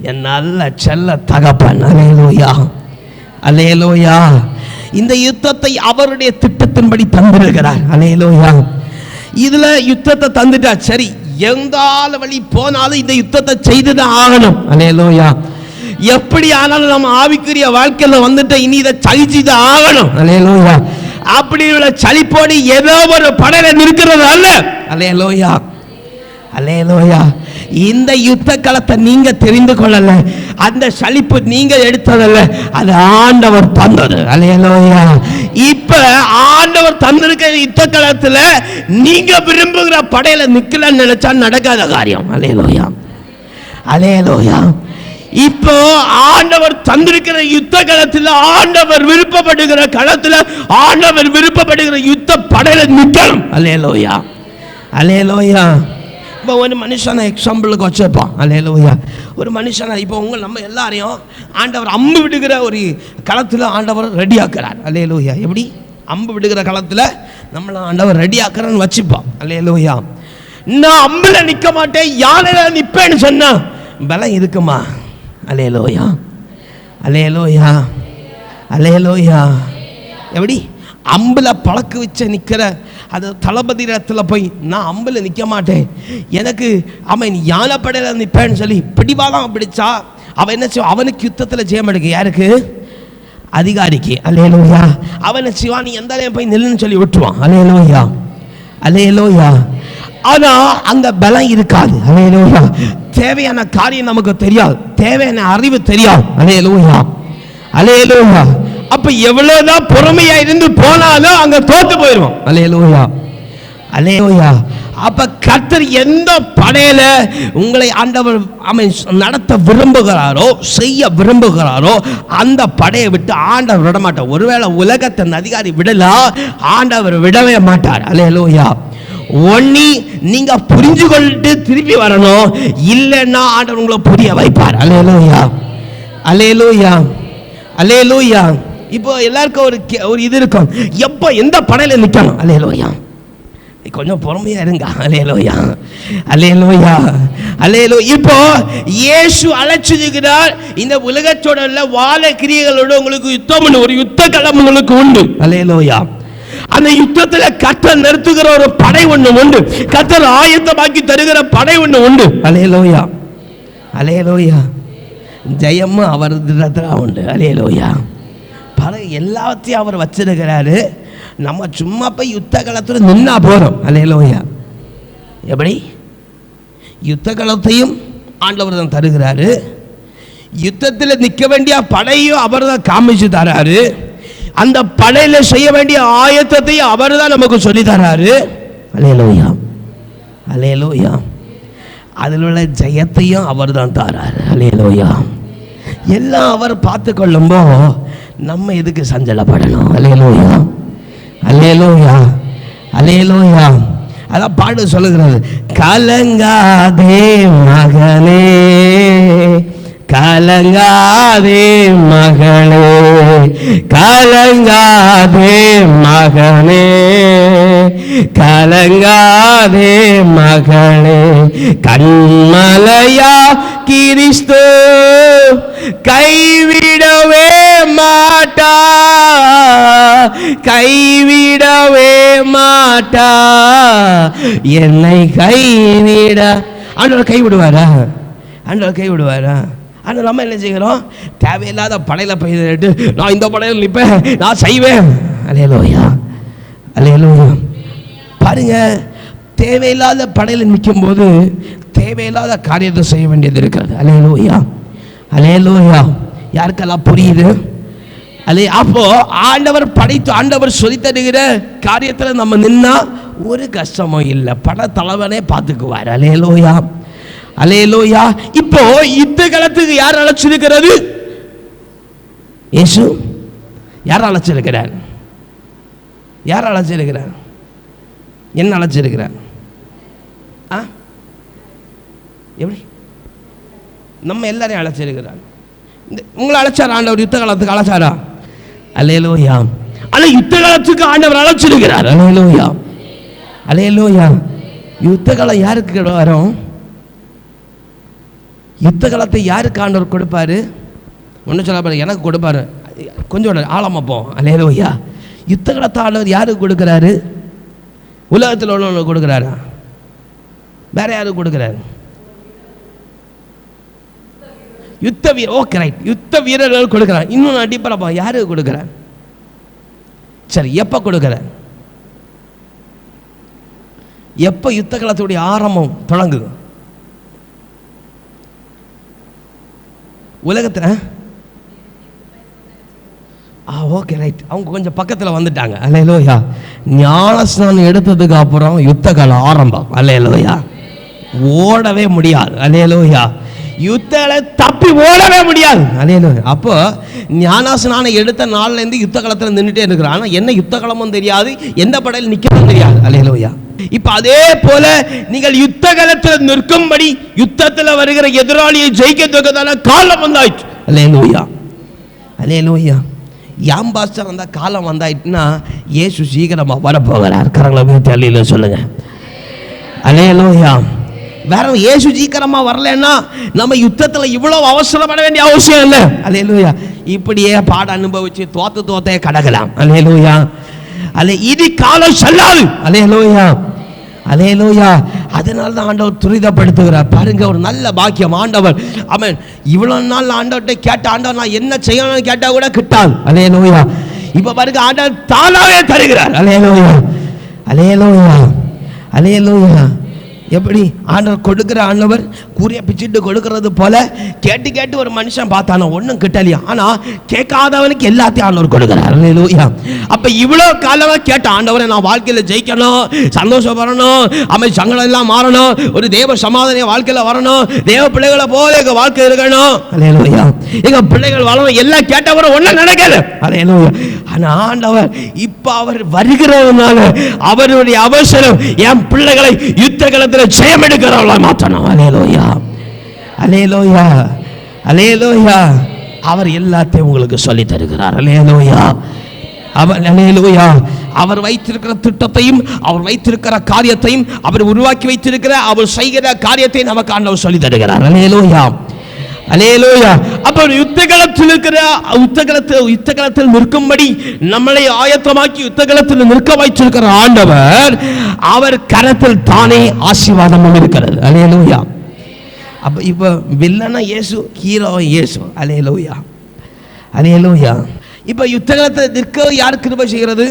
என் நல்ல செல்ல தகப்பன். அல்லேலூயா, அல்லேலூயா. இந்த யுத்தத்தை அவருடைய திட்டத்தின்படி தந்திருக்கிறார். அல்லேலூயா. இதுல யுத்தத்தை தந்துட்டா சரி, எந்த வழி போனாலும் இந்த யுத்தத்தை செய்துதான் ஆகணும். அல்லேலூயா. எப்படி ஆனாலும் நம்ம ஆவிக்குரிய வாழ்க்கையில வந்துட்டு இனி இதை சகிச்சுதான் ஆகணும். அல்லேலூயா. அப்படி உள்ள சலிப்போடு ஏதோ ஒரு படையில நிற்கிறது அல்ல. அல்லேலூயா, அல்லேலூயா. இந்த யுத்த களத்தை நீங்க தெரிந்து கொள்ளல, அந்த சலிப்பு நீங்க எடுத்ததல்ல, அது ஆண்டவர் தந்தது. அல்லேலூயா. இப்ப ஆண்டவர் தந்திருக்கிற யுத்த களத்துல நீங்க விரும்புகிற படையில நிக்கலன்னு நினைச்சா நடக்காத காரியம். அல்லேலூயா, அல்லேலூயா. இப்போ ஆண்டவர் தந்திருக்கிற யுத்த களத்தில், ஆண்டவர் விருப்பப்படுகிற களத்தில், ஆண்டவர் விருப்பப்படுகிற யுத்த படையில நிக்கணும். அல்லேலூயா, அல்லேலூயா. இப்போ ஒரு மனுஷனை எக்ஸாம்பிளுக்கு வச்சிருப்பான். அல்லேலூயா. ஒரு மனுஷனை இப்போ நம்ம எல்லாரையும் ஆண்டவர் அம்பு விடுகிற ஒரு களத்தில் ஆண்டவர் ரெடி ஆக்குறார். அல்லேலூயா. எப்படி அம்பு விடுகிற களத்தில் நம்மளை ஆண்டவர் ரெடி ஆக்குறான்னு வச்சுப்பான். அல்லேலூயா. நான் அம்புல நிற்க மாட்டேன், யானையில நிற்பேன்னு சொன்னா பலம் இருக்குமா? அல்லேலூயா, அல்லேலூயா, அல்லேலூயா. எப்படி அம்புல பழக்க வச்ச நிற்கிற அது தளபதி இடத்துல போய் நான் அம்புல நிற்க மாட்டேன், எனக்கு அவன் யானைப்படையில நிற்பேன்னு சொல்லி பிடிவாதான் பிடிச்சா அவன் என்ன செய்வான்? அவனுக்கு யுத்தத்தில் ஜெயம் எடுக்க. யாருக்கு? அதிகாரிக்கு. அல்லேலூயா. அவனை சிவா நீ எந்த போய் நில்லுன்னு சொல்லி விட்டுருவான். அல்லேலூயா, அல்லேலூயா. ஆனா அங்க பலம் இருக்காது. அல்லேலூயா. தேவையான காரியம் நமக்கு தெரியாது, தேவையான அறிவு தெரியாது. அல்லேலூயா, அல்லேலூயா. அப்ப எவ்வளவுதான் பொறுமையா இருந்து போனாலும் அங்க தோத்து போயிடுவோம். அல்லேலூயா, அல்லேலூயா. அப்ப கர்த்தர் எந்த படையில உங்களை ஆண்டவர் நடத்த விரும்புகிறாரோ, செய்ய விரும்புகிறாரோ, அந்த படையை விட்டு ஆண்டவர் விட மாட்டார். ஒருவேளை உலகத்தின் அதிகாரி விடலாம், ஆண்டவர் விடவே மாட்டார். அல்லேலூயா. ஒண்ணி நீங்க புரிஞ்சு கொண்டு திருப்பி வரணும், இல்லைன்னா ஆண்டவர் உங்களை புரிய வைப்பார். அல்லேலூயா, அல்லேலூயா, அல்லேலூயா. இப்போ எல்லாருக்கும் ஒரு இது இருக்கும், எப்போ எந்த படையில நிக்கணும். அல்லேலூயா. கொஞ்சம் பொறுமையா இருங்க. அல்லேலூயா, அல்லேலூயா, அல்லேலூயா. இப்போ இயேசு அழைச்சிருக்கிறார், இந்த உலகத்தோட வாழ கிரியைகளோட உங்களுக்கு யுத்தம், ஒரு யுத்த களம் உங்களுக்கு உண்டு. அல்லேலூயா. அந்த யுத்தத்தில் கர்த்தர் நிறுத்துகிற ஒரு படை ஒன்று உண்டு, கர்த்தர் ஆயத்தமாக்கி தருகிற படை ஒன்று உண்டு. அல்லேலூயா, அல்லேலூயா. ஜெயமும் அவரது உண்டு. அல்லேலூயா. பல எல்லாத்தையும் அவர் வச்சிருக்கிறாரு, நம்ம சும்மா போய் யுத்த களத்தில் நின்னா போறோம். அல்லேலூயா. எப்படி யுத்த களத்தையும் ஆண்டவர் தான் தருகிறாரு, யுத்தத்தில் நிற்க வேண்டிய படையும் அவர் தான் காமிச்சு தராரு, அந்த படையில செய்ய வேண்டிய ஆயத்தத்தையும் அவர் தான் நமக்கு சொல்லி தராரு. அல்லேலூயா, அல்லேலூயா. அதில் உள்ள ஜெயத்தையும் அவர் தான் தராரு. அல்லேலூயா. எல்லாம் அவர் பார்த்து கொள்ளும்போ நம்ம எதுக்கு சஞ்சலப்படணும்? அல்லேலூயா, அல்லேலூயா, அல்லேலூயா. அதான் பாடு சொல்லுகிறது, கலங்காதே மகனே, கலங்காதே மகளே, கலங்காதே மகனே, கலங்காதே மகளே, கண்மலையா கிறிஸ்து கைவிடவே மாட்டா, கைவிடவே மாட்டா, என்னை கைவிட. ஆண்டவர் கைவிடுவாரா? ஆண்டவர் கைவிடுவாரா? ஆனால் நம்ம என்ன செய்கிறோம்? தேவையில்லாத படையில போயிட்டு நான் இந்த படையில் நிற்பேன், நான் செய்வேன். அல்லேலூயா, அல்லேலூயா. பாருங்க, தேவையில்லாத படையில் நிற்கும் போது தேவையில்லாத காரியத்தை செய்ய வேண்டியது இருக்கிறது. அல்லேலூயா. அல்லேலூயா. யாருக்கெல்லாம் புரியுது? அப்போ ஆண்டவர் ஆண்டவர் சொல்லி தருகிற காரியத்தில் நம்ம நின்னா ஒரு கஷ்டமும் இல்லை, பட தலைவனே பார்த்துக்குவார். அல்லேலூயா, அல்லேலூயா. இப்போ யுத்த களத்துக்கு யார் அழைச்சிருக்கிறது? இயேசு. யார் அழைச்சிருக்கிறார்? யார் அழைச்சிருக்கிறார்? என்ன அழைச்சிருக்கிறார்? எப்படி? நம்ம எல்லாரையும் அழைச்சிருக்கிறார். உங்களை அழைச்சாரா ஆண்டவர்? யுத்த காலத்துக்கு அழைச்சாரா? அல்லேலூயா. ஆனா யுத்த காலத்துக்கு ஆண்டவர் அழைச்சிருக்கிறார். அல்லேலூயா, அல்லேலூயா. யுத்த காலம் யாருக்கு வரும்? யுத்த காலத்தை யாருக்கு ஆண்டவர் கொடுப்பாரு? ஒன்றும் சொல்ல, எனக்கு கொடுப்பாரு. கொஞ்சம் ஆழமா போ. அல்லேலூயா. யுத்த காலத்தை ஆண்டவர் யாருக்கு கொடுக்குறாரு? உலகத்தில் உள்ளவங்களுக்கு கொடுக்குறாரா? வேற யாருக்கு கொடுக்குறாரு? யுத்த வீரர். Okay, right. யுத்த வீரர்கள் கொடுக்கிறார். இன்னும் அடிப்படை யாருக்கு கொடுக்கிறார்? சரி, எப்ப கொடுக்கிறார்? எப்ப யுத்த காலத்துடைய ஆரம்பம் தொடங்குது? உலகத்தில். Okay, right. அவங்க கொஞ்சம் பக்கத்தில் வந்துட்டாங்க. அல்லேலூயா. ஞானஸ்நானம் எடுத்ததுக்கு அப்புறம் யுத்த காலம் ஆரம்பம். அல்லேலூயா. ஓடவே முடியாது. அல்லேலூயா. யுத்தங்களை தப்பி ஓடவே முடியாது. அல்லேலூயா. அப்போ ஞானஸ்நானம் எடுத்த நாள்ல இருந்து யுத்த காலத்தில் நின்றுட்டே இருக்கிறான். ஆனால் என்ன யுத்த காலமும் தெரியாது, எந்த படையில் நிற்கவும் தெரியாது. அல்லேலூயா. இப்ப அதே போல நீங்கள் யுத்த காலத்தில் நிற்கும்படி யுத்தத்தில் வருகிற எதிராளியை ஜெயிக்கத்தக்கதான காலம் வந்தாயிற்று. அல்லேலூயா, அல்லேலூயா. யாம் பாஸ்டர் அந்த காலம் வந்தாயிட்டுன்னா இயேசு சீக்கிரமா வரப்போகிறார். கரங்களை உயர்த்தி அல்லேலூயா சொல்லுங்க. அல்லேலூயா. வேற இயேசு சீக்கிரமா வரலன்னா நம்ம யுத்தத்துல இவ்வளவு அவசரப்பட வேண்டிய அவசியம் இல்லை. அல்லேலூயா. இப்படியே பாட அனுபவிச்சு தோத்தே கடக்கலாம். அல்லேலூயா. இது காலம் செல்லாது. அல்லேலூயா, அல்லேலூயா. அதனால தான் ஆண்டவர் துரிதப்படுத்துகிறார். பாருங்க, ஒரு நல்ல பாக்கியம். ஆண்டவர் அவன் இவ்வளவு நாள் ஆண்டவர்கிட்ட கேட்ட, ஆண்டவர் நான் என்ன செய்யணும்னு கேட்டா கூட கிட்டாது. அல்லேலூயா. இப்ப பாருங்க, ஆண்டவர் தானாவே தருகிறார். அல்லேலூயா, அல்லேலூயா, அல்லேலூயா. எப்படி ஆண்டவர் கொடுக்கிற, ஆண்டவர் கூறிய பிச்சுட்டு கொடுக்கறது போல கேட்டு கேட்டு ஒரு மனுஷன் பார்த்தானோ ஒன்றும் கிட்டலையா, ஆனா கேட்காதவனுக்கு எல்லாத்தையும் ஆண்டவர் கொடுக்கிறார். அல்லேலூயா. அப்ப இவ்வளவு காலமா கேட்ட ஆண்டவரை நான் வாழ்க்கையில ஜெயிக்கணும், சந்தோஷப்படணும், அவன் சங்கடம் எல்லாம் மாறணும், ஒரு தேவ சமாதான வாழ்க்கையில வரணும், தேவ பிள்ளைகளை போல எங்க வாழ்க்கை இருக்கணும். அல்லேலூயா. எங்க பிள்ளைகள் வரணும் எல்லாம் கேட்டவரை ஒன்றும் நடக்கல. அல்லேலூயா. ஆனா ஆண்டவர் இப்ப அவர் வருகிறதுனால அவருடைய அவசரம் என் பிள்ளைகளை யுத்த களத்தில் ஜெயம் எடுக்கிறவளா மாற்றணும். அல்லேலூயா, அல்லேலூயா, அல்லேலூயா. அவர் எல்லாத்தையும் உங்களுக்கு சொல்லி தருகிறார். அல்லேலூயா. அவர், அல்லேலூயா, அவர் வைத்திருக்கிற திட்டத்தையும் அவர் வைத்திருக்கிற காரியத்தையும் அவர் உருவாக்கி வைத்திருக்கிற அவர் செய்கிற காரியத்தை நமக்கு ஆண்டவர் சொல்லி தருகிறார். அல்லேலூயா, அல்லேலூயா. அப்ப யுத்த களத்தில் நிற்கும்படி நம்மளை ஆயத்தமாக்கி யுத்த களத்தில் நிற்க வைத்திருக்கிற ஆண்டவர் அவர் கரத்தில் தானே ஆசீர்வாதமும் இருக்கிறது. அல்லேலூயா. அப்ப இப்ப வில்லனா இயேசு, ஹீரோ இயேசு. அல்லேலூயா, அல்லேலூயா. இப்ப யுத்த களத்தில் நிற்க யார் கிருபை செய்கிறது?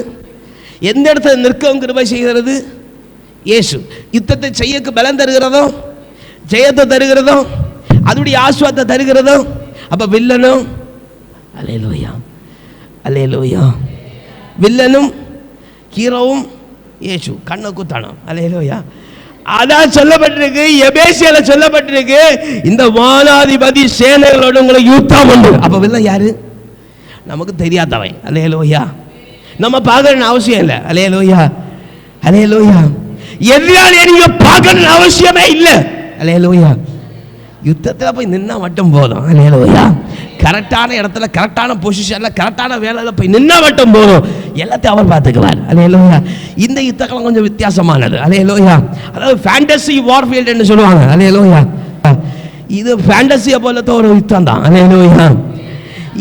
எந்த இடத்துல நிற்கவும் கிருபை செய்கிறது? இயேசு. யுத்தத்தை செய்ய பலம் தருகிறதோ, ஜெயத்தை தருகிறதோ, அதனுடைய ஆசீர்வாதத்தை தருகிறதோ. அப்ப வில்லனும், அல்லேலூயா, அல்லேலூயா, வில்லனும் ஹீரோவும் இயேசு. கண்ணை குத்தணும். அல்லேலூயா. அதான் சொல்லப்பட்டிருக்கு, எபேசியால சொல்லப்பட்டிருக்கு, இந்த வானாதிபதி சேனைகளோடு உங்களை யுத்தம் உண்டு. அப்ப வில்லன் யாரு? நமக்கு தெரியாதவன். அல்லேலூயா. நம்ம பார்க்கணும்னு அவசியம் இல்லை. அல்லேலூயா, அல்லேலூயா. எதிராளியை நீங்க பார்க்கணும்னு அவசியமே இல்லை. அல்லேலூயா. யுத்தத்தில் போய் நின்னா மட்டும் போதும். அல்லேலூயா. கரெக்டான இடத்துல, கரெக்டான பொசிஷன்ல, கரெக்டான வேலையில் போய் நின்னா மட்டும் போதும். எல்லாத்தையும் அவர் பார்த்துக்குவார். அல்லேலூயா. இந்த யுத்தம் கொஞ்சம் வித்தியாசமானது. அல்லேலூயா. அதாவது ஃபேண்டசி வார்ஃபீல்ட் என்று சொல்லுவாங்க. அல்லேலூயா. இது ஃபேண்டசியை போல ஒரு யுத்தம் தான். அல்லேலூயா.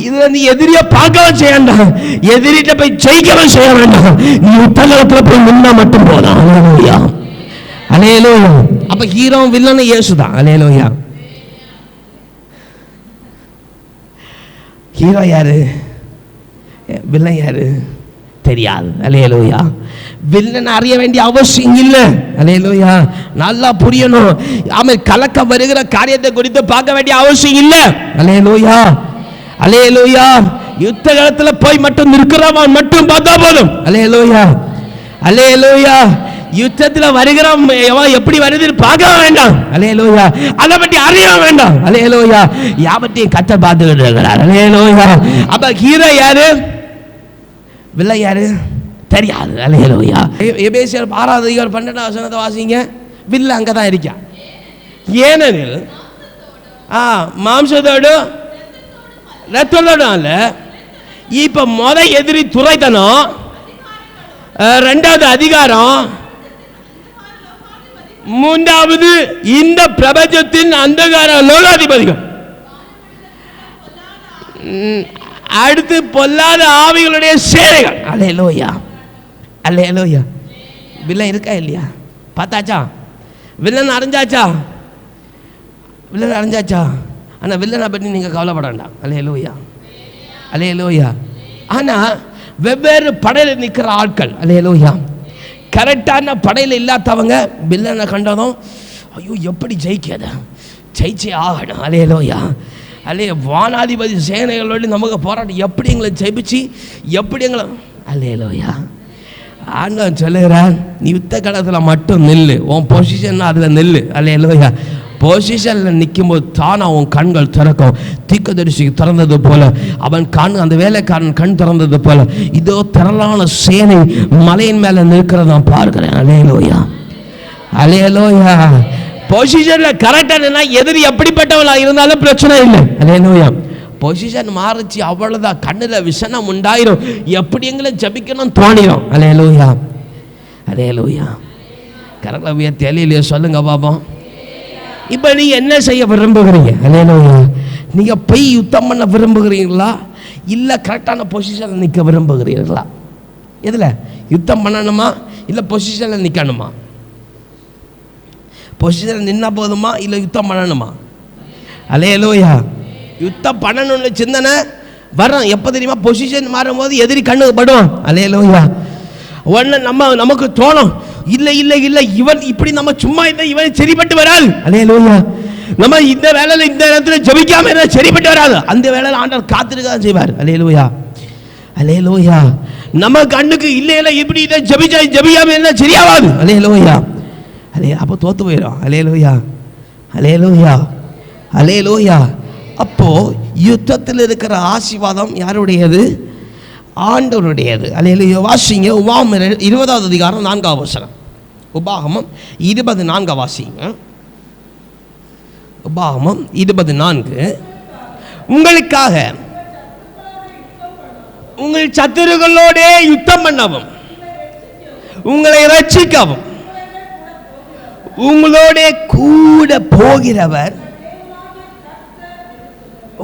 இது வந்து எதிரியை பார்க்கவும் செய்ய வேண்டாம், எதிரிட்ட போய் ஜெயிக்கவும் செய்ய வேண்டாம். நீ யுத்தகலத்தில் போய் நின்னா மட்டும் போதும். அல்லேலூயா, அல்லேலூயா. அப்ப ஹீரோ வில்லன் இயேசு தான். அல்லேலூயா. ஹீரோ யாரு, வில்லன் யாரு தெரியாது. அல்லேலூயா. வில்லன் அறிய வேண்டிய அவசியம் இல்லை. அல்லேலூயா. நல்லா புரியணும். அவன் கலக்க வருகிற காரியத்தை குறித்து பார்க்க வேண்டிய அவசியம் இல்லை. அல்லேலூயா. அல்லேலூயா. யுத்த காலத்துல போய் மட்டும் நிற்கிறவன் மட்டும் பார்த்தா போதும். அல்லேலூயா. அல்லேலூயா. யுத்தத்தில் வருகிறவன் எப்படி வருது பார்க்க வேண்டாம். அல்லேலூயா. அதை பற்றி அறிய வேண்டாம். அல்லேலூயா. யாவற்றையும் கர்த்தர் பார்த்துக்கிட்டு இருக்கிறார். அல்லேலூயா. அப்ப ஹீரோ யாரு, வில்லை யாரு தெரியாது. அல்லேலூயா. எபேசியர் 6:12 வாசிங்க. வில்ல அங்கதான் இருக்கான். ஏனெனில் மாம்சத்தோடு ரத்தத்தோடும் அல்ல. இப்ப எதிரி துரைத்தனம், ரெண்டாவது அதிகாரம், மூன்றாவது இந்த பிரபஞ்சத்தின் அந்தகார லோகாதிபதிகள், அடுத்து பொல்லாத ஆவிகளுடைய சேனைகள். அல்லேலூயா. அல்லேலூயா. வில்லன் இருக்கா இல்லையா? பார்த்தாச்சா? வில்லன் அறிஞ்சாச்சா? வில்லன் அறிஞ்சாச்சா? ஆனால் வில்லனை பற்றி நீங்கள் கவலைப்பட வேண்டாம். அல்லேலூயா. அல்லேலூயா. ஆனால் வெவ்வேறு படையில் நிற்கிற ஆட்கள், அல்லேலூயா, கரெக்டான படையில் இல்லாதவங்க வில்லனை கண்டதும் ஐயோ எப்படி ஜெயிக்காத, ஜெயிச்சே ஆகணும். அல்லேலூயா. வானாதிபதி சேனைகளோடு நமக்கு போராட்டம், எப்படி எங்களை ஜெயிச்சு, எப்படி எங்களை. அல்லேலூயா. ஆண்டவன் சொல்லுகிறான், நீ யுத்த காலத்தில் மட்டும் நில்லு, உன் பொசிஷன் அதில் நில்லு. அல்லேலூயா. பொசிஷனில் நிற்கும்போது தானா உன் கண்கள் திறக்கும். தீர்க்கதரிசிக்கு திறந்தது போல அவன் கண், அந்த வேலைக்காரன் கண் திறந்தது போல இதோ திரளான சேனை மலையின் மேலே நிற்கிறத நான் பார்க்கிறேன். அல்லேலூயா. அல்லேலூயா. பொசிஷன்ல கரெக்டாக எதிரி எப்படிப்பட்டவளா இருந்தாலும் பிரச்சனை இல்லை. அல்லேலூயா. பொசிஷன் மாறிச்சு அவ்வளவுதான், கண்ணில் விஷனம் உண்டாயிரும், எப்படி எங்களை ஜபிக்கணும் தோணிடும். அல்லேலூயா. அல்லேலூயா. கரகவிய தெளியிலே சொல்லுங்க பாப்போம். இப்ப நீங்க என்ன செய்ய விரும்புகிறீங்க? அல்லேலூயா. நீங்க போய் யுத்தம் பண்ண விரும்புகிறீங்களா, இல்ல கரெக்டான பொசிஷன்ல நிற்க விரும்புகிறீர்களா? எதுல யுத்தம் பண்ணணுமா, இல்ல பொசிஷன்ல நிற்கணுமா? பொசிஷன்ல நின்னா போதுமா, இல்ல யுத்தம் பண்ணணுமா? அல்லேலூயா. யுத்தம் பண்ணணும்னு சிந்தனை வரும் எப்போ தெரியுமா? பொசிஷன் மாறும்போது எதிரி கண்ணுக்கு படும். அல்லேலூயா. உடனே நமக்கு தோணும், இல்லை இல்லை இல்லை, இவன் இப்படி நம்ம சும்மா இருந்தா இவன் சரிப்பட்டு வராது. அல்லேலூயா. நம்ம இந்த வேலையில் இந்த இடத்துல ஜெபிக்காம இருந்தா சரிப்பட்டு வராது. அந்த வேலையில் ஆண்டவர் காத்திருக்க தான் செய்வார். அல்லேலூயா. அல்லேலூயா. நம்ம கண்ணுக்கு இல்லை இல்லை இப்படி இதை ஜெபிக்காம இருந்தா சரியாவாது. அல்லேலூயா. அப்போ தோத்து போயிடும். அல்லேலூயா. அல்லேலூயா. அல்லேலூயா. அப்போ யுத்தத்தில் இருக்கிற ஆசீர்வாதம் யாருடையது? ஆண்டவருடையது. அல்லேலூயா. வாசிங்க உபாகமம் 20வது அதிகாரம் 4வது வசனம். உபாகமம் 20:4 வாசிங்க. உபாகமம் 20:4. உங்களுக்காக உங்கள் சத்துருகளோட யுத்தம் பண்ணவும், உங்களை ரட்சிக்கவும் உங்களோட கூட போகிறவர்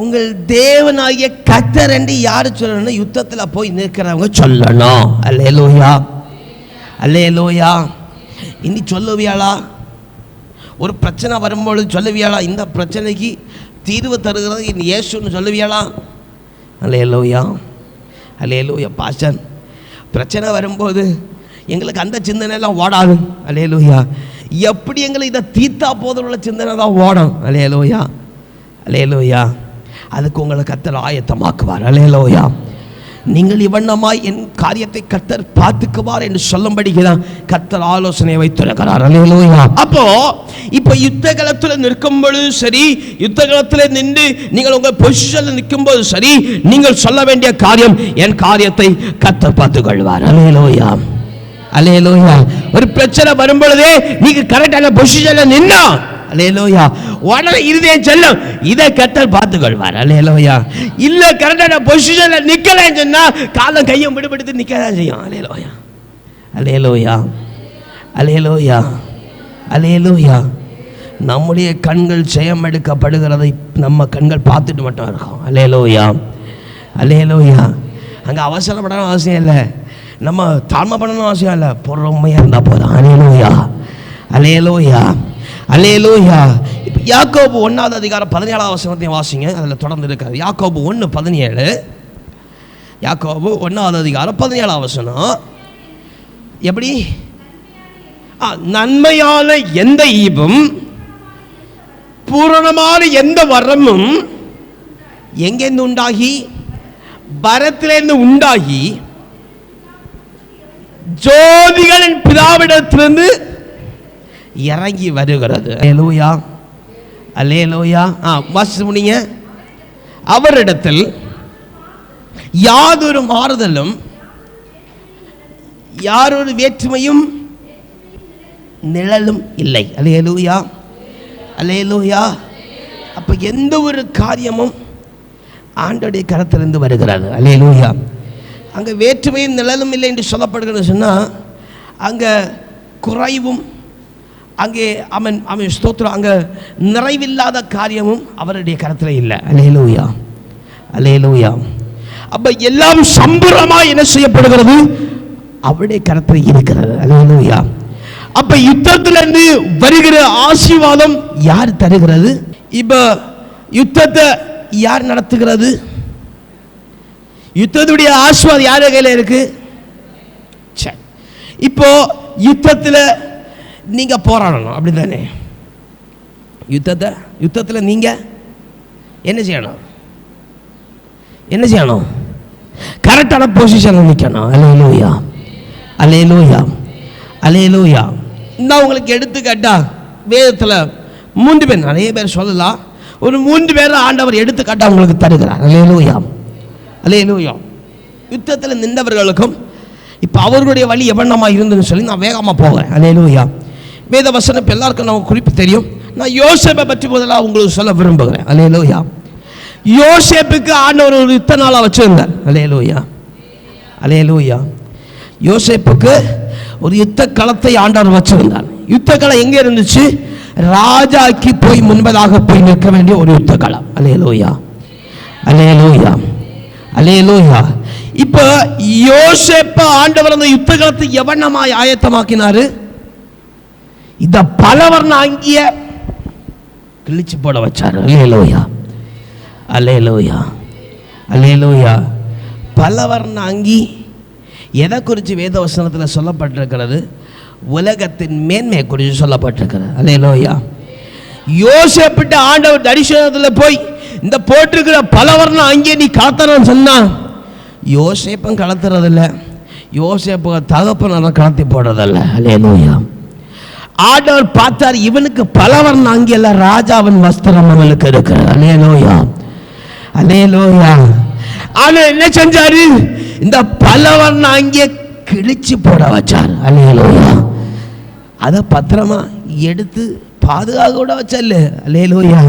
உங்கள் தேவனாகிய கர்த்தர் என்று யாரு சொல்லணும்? யுத்தத்தில் போய் நிற்கிறவங்க சொல்லணும். அல்லேலூயா. அல்லேலூயா. இனி சொல்லுவியாளா? ஒரு பிரச்சனை வரும்பொழுது சொல்லுவியாளா? இந்த பிரச்சனைக்கு தீர்வு தருகிறது இனி இயேசுன்னு சொல்லுவியாளா? அல்லேலூயா. அல்லேலூயா. பாஸ்டர், பிரச்சனை வரும்போது எங்களுக்கு அந்த சிந்தனைலாம் ஓடாது. அல்லேலூயா. எப்படி எங்களை இதை தீர்த்தா போதும் உள்ள சிந்தனை தான் ஓடும். அல்லேலூயா. அல்லேலூயா. அதுக்கு உங்களை கர்த்தர் ஆயத்தமாக்குவார். அல்லேலூயா. நீங்கள் இவண்ணமாய் என் காரியத்தை கர்த்தர் பார்த்துக்குவார் என்று சொல்லும்படிதான் கர்த்தர் ஆலோசனை வைத்திருக்கிறார். அல்லேலூயா. அப்போ இப்போ யுத்த களத்தில் நிற்கும் பொழுது சரி, யுத்த களத்தில் நின்று நீங்கள் உங்கள் பொசிஷனில் நிற்கும் போது சரி, நீங்கள் சொல்ல வேண்டிய காரியம், என் காரியத்தை கர்த்தர் பார்த்துக் கொள்வார். அல்லேலூயா. அல்லேலூயா. ஒரு பிரச்சனை வரும் பொழுதே நீங்க கரெக்டான பொசிஷன்ல நின்னா, அல்லேலூயா, உடனே இருதயம் செல்லும், இதை கர்த்தர் பார்த்துக் கொள்வார். அல்லேலூயா. இல்ல கரெக்டான பொசிஷன்ல நிக்கலன்னு சொன்னா காலம் கையும் விடுபடுத்து நிக்கதான் செய்யும். அல்லேலூயா. அல்லேலூயா. அல்லேலூயா. அல்லேலூயா. நம்முடைய கண்கள் ஜெயம் எடுக்கப்படுகிறதை நம்ம கண்கள் பார்த்துட்டு மட்டும் இருக்கோம். அல்லேலூயா. அல்லேலூயா. அங்க அவசரப்படணும் அவசியம் இல்லை, நம்ம தாழ்மை பண்ணணும் அவசியம் இல்லை, பொறுமையா இருந்தா போதும். அல்லேலூயா. அல்லேலூயா. அல்லேலூயா. இப்போ யாக்கோபு 1வது அதிகாரம் 17வது வசனத்தையும் வாசிங்க, அதில் தொடர்ந்து இருக்காது. யாக்கோபு 1:17. யாக்கோபு 1:17 எப்படி? நன்மையான எந்த ஈவும் பூரணமான எந்த வரமும் எங்கேருந்து உண்டாகி? பரத்திலிருந்து உண்டாகி ஜோதிகளின் பிதாவிடத்திலிருந்து இறங்கி வருகிறது. அல்லேலூயா, அல்லேலூயா. வாசித்து முடிங்க. அவரிடத்தில் யாதொரு மாறுதலும் யாரொரு வேற்றுமையும் நிழலும் இல்லை. அல்லேலூயா, அல்லேலூயா. அப்ப எந்த ஒரு காரியமும் ஆண்டவருடைய கரத்திலிருந்து வருகிறது. அல்லேலூயா. அங்கே வேற்றுமையும் நிழலும் இல்லை என்று சொல்லப்படுகிறது சொன்னால் அங்கே குறைவும் அங்கே அவன் ஸ்தோத்திரம் அங்கே நிறைவில்லாத காரியமும் அவருடைய கரத்தில் இல்லை. அல்லேலூயா, அல்லேலூயா. அப்ப எல்லாம் சம்பூர்ணமாக என்ன செய்யப்படுகிறது? அவருடைய கரத்தில் இருக்கிறது. அல்லேலூயா. அப்ப யுத்தத்திலிருந்து வருகிற ஆசீர்வாதம் யார் தருகிறது? இப்ப யுத்தத்தை யார் நடத்துகிறது? யுத்தத்துடைய ஆசீர்வாதம் யார் கையில் இருக்கு? இப்போ யுத்தத்தில் நீங்க போராடணும், அப்படிதானே? யுத்தத்தில் நீங்க என்ன செய்யணும்? என்ன செய்யணும்? கரெக்டான பொசிஷனில் நிற்கணும். அல்லேலூயா, அல்லேலூயா, அல்லேலூயா. நான் உங்களுக்கு எடுத்துக்காட்டா வேதத்தில் 3 பேர், நிறைய பேர் சொல்லலாம், ஒரு 3 பேர் ஆண்டவர் எடுத்துக்காட்டா உங்களுக்கு தருகிறார். அல்லேலூயா, அல்லேலூயா. யுத்தத்தில் நின்றவர்களுக்கும் இப்போ அவர்களுடைய வழி எவ்வளமாக இருந்ததுன்னு சொல்லி நான் வேகமாக போகிறேன். அல்லேலூயா. வேத வசனம் இப்போ எல்லாருக்கும் நமக்கு குறிப்பு தெரியும். நான் யோசேப்பை பற்றி முதலாக உங்களுக்கு சொல்ல விரும்புகிறேன். அல்லேலூயா. யோசேப்புக்கு ஆண்டவர் ஒரு யுத்த நாளாக வச்சிருந்தார். அல்லேலூயா, அல்லேலூயா. யோசேப்புக்கு ஒரு யுத்த களத்தை ஆண்டவர் வச்சிருந்தார். யுத்த களம் எங்கே இருந்துச்சு? ராஜாக்கு போய் முன்பதாக போய் நிற்க வேண்டிய ஒரு யுத்த களம். அல்லேலூயா, அல்லேலூயா, அல்லேலூயா. இப்ப யோசேப்ப ஆண்டவர் அந்த யுத்த களத்தை எவனமாய் ஆயத்தமாக்கினாரு? இந்த பலவர்ண அங்கிய கிழிச்சு போட வச்சாரு. அல்லேலூயா, அல்லேலூயா, அல்லேலூயா. பலவர்ண அங்கி எதை குறித்து வேத வசனத்தில் சொல்லப்பட்டிருக்கிறது? உலகத்தின் மேன்மை குறித்து சொல்லப்பட்டிருக்கிறது. அல்லேலூயா. யோசேப்பிட்ட ஆண்டவர் தரிசனத்தில் போய் இந்த போட்டிருக்கிற பலவர்ண அங்கே நீ கலத்தறன்னு சொன்னா, யோசேப்பும் கலத்துறதில்ல, யோசேப்பு தகப்பன கலத்தி போடுறதில்ல. அல்லேலூயா. ஆண்டவர் பார்த்தார், இவனுக்கு பலவர்ண அங்கியல்ல, ராஜாவின் வஸ்திரம் அவனுக்கு இருக்கிறது. அல்லேலூயா, அல்லேலூயா. ஆனா என்ன செஞ்சாரு? இந்த பலவர்ண அங்கிய கிழிச்சு போட வச்சார். அல்லேலூயா. அதை பத்திரமா எடுத்து பாதுகாக்க கூட வச்சல்ல. அல்லேலூயா,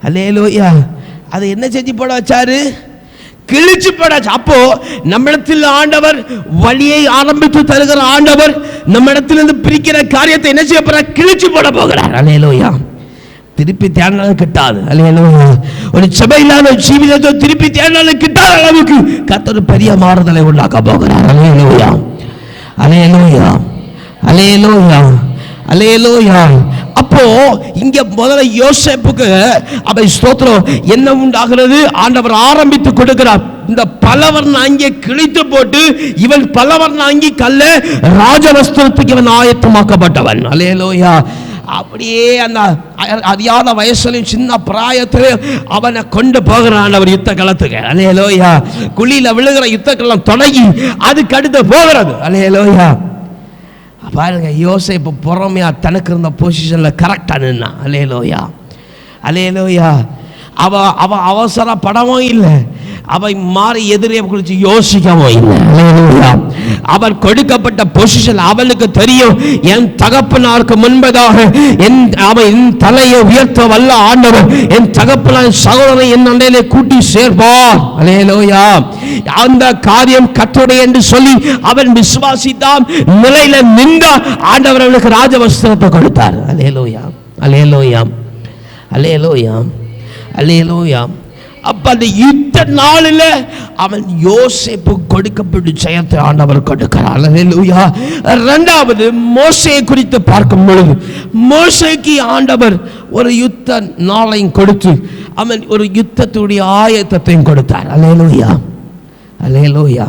அல்லேலூயா. அதை என்ன செஞ்சு போட வச்சாரு? கிழிச்சு போட. அப்போ நம்மிடத்தில் ஆண்டவர் வழியை ஆரம்பித்து தருகிற ஆண்டவர் நம்மிடத்திலிருந்து பிரிக்கிற காரியத்தை என்ன செய்ய போற? கிழிச்சு போட போகிறார். அல்லேலூயா. திருப்பி தேடினாலும் கிட்டாது. அல்லேலூயா. ஒரு சபை இல்லாத ஜீவிதத்தை திருப்பி தேடினாலும் கிட்டாத அளவுக்கு கர்த்தர் பெரிய மாறுதலை உண்டாக்க போகிறார். அல்லேலூயா, அல்லேலூயா, அல்லேலூயா, அல்லேலூயா. அப்போ இங்க முதல்ல யோசேப்புக்கு அவை ஸ்தோத்திரம் என்ன உண்டாகிறது? ஆண்டவர் ஆரம்பித்து கொடுக்கிறார். இந்த பலவர்ண அங்கே கிழித்து போட்டு இவன் பலவர்ண அங்கி கல்ல ராஜவஸ்திரத்துக்கு இவன் ஆயத்தமாக்கப்பட்டவன். அல்லேலூயா. அப்படியே அந்த அறியாத வயசுலையும் சின்ன பிராயத்திலையும் அவனை கொண்டு போகிறான் அவர் யுத்த களத்துக்கு. அல்லேலூயா. குழியில விழுகிற யுத்த களம் தொடங்கி அதுக்கு அடுத்து போகிறது. அல்லேலூயா. பாருங்க, யோசேப்பு பொறுமையா தனக்கு இருந்த பொசிஷன்ல கரெக்டா நின்னா. அல்லேலூயா, அல்லேலூயா. அவ அவசரப்படவும் இல்லை, அவை மாறி எதிரே குறித்து யோசிக்கவும் இல்லை. அல்லேலூயா. அவர் கொடுக்கப்பட்ட பொசிஷன் அவனுக்கு தெரியும். என் தகப்பனாருக்கு முன்பதாக என் தலையை உயர்த்த வல்ல ஆண்டவர் என் தகப்பனார் சகோதரனை என் அண்டையிலே கூட்டி சேர்ப்பார். அல்லேலூயா. அந்த காரியம் கர்த்தருடைய என்று சொல்லி அவன் விசுவாசித்தான், நிலையில நின்றான். ஆண்டவர் அவனுக்கு ராஜவஸ்திரத்தை கொடுத்தார். அல்லேலூயா, அல்லேலூயா, அல்லேலூயா, அல்லேலூயா. அப்ப அந்த யுத்த நாளில் அவன் யோசேப்பு கொடுக்கப்பட்டு ஜெயத்தை ஆண்டவர் கொடுக்கிறார். அல்லேலூயா. இரண்டாவது மோசேயை குறித்து பார்க்கும் பொழுது மோசேக்கு ஆண்டவர் ஒரு யுத்த நாளையும் கொடுத்து அவன் ஒரு யுத்தத்துடைய ஆயத்தத்தையும் கொடுத்தார். அல்லேலூயா, அல்லேலூயா,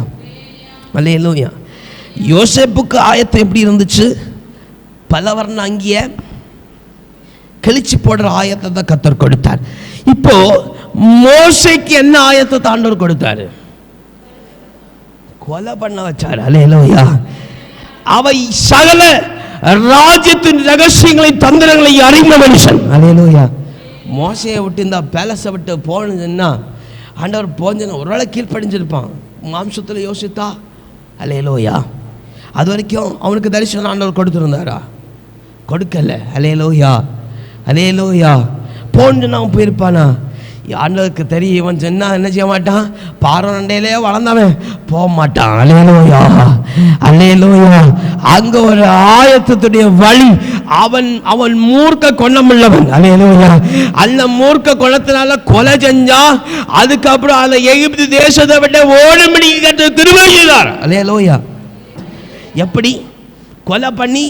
அல்லேலூயா. யோசேப்புக்கு ஆயத்தம் எப்படி இருந்துச்சு? பலவர்ண அங்கிய கிழிச்சு போடுற ஆயத்தை கர்த்தர் கொடுத்தார். இப்போ மோசேக்கு என்ன ஆயத்தை ஆண்டவர் கொடுத்தாரு? கொலை பண்ண வச்சார். அல்லேலூயா. அவை சகல ராஜ்யத்தின் ரகசியங்களை தந்திரங்களை அறிந்த மனுஷன். அல்லேலூயா. மோசையை விட்டு இந்த பேலஸை விட்டு போனதுன்னா ஆண்டவர் போஞ்சன ஒருவேளை கீழ்ப்படிஞ்சிருப்பான். மாம்சத்தில் யோசித்தா. அல்லேலூயா. அது வரைக்கும் அவனுக்கு தரிசனம் ஆண்டவர் கொடுத்துருந்தாரா? கொடுக்கல. அல்லேலூயா, அல்லேலூயா. போன்னு அவன் போயிருப்பானா? ஆண்டவருக்கு தெரியும் இவன் சொன்னா என்ன செய்ய மாட்டான், பார்வண்டையிலே வளர்ந்தவன் போக மாட்டான். அல்லேலூயா, அல்லேலூயா. அங்க ஒரு ஆயத்தத்துடைய வழி. அவன் மூர்க்க கொண்டமுள்ளவன். அல்லேலூயா. அந்த மூர்க்க கொண்டத்தினால கொலை செஞ்சா அதுக்கப்புறம் அந்த எகிப்து தேசத்தை விட்டு ஓடும்படி திரும்ப செய்தார். அல்லேலூயா. எப்படி கொலை பண்ணி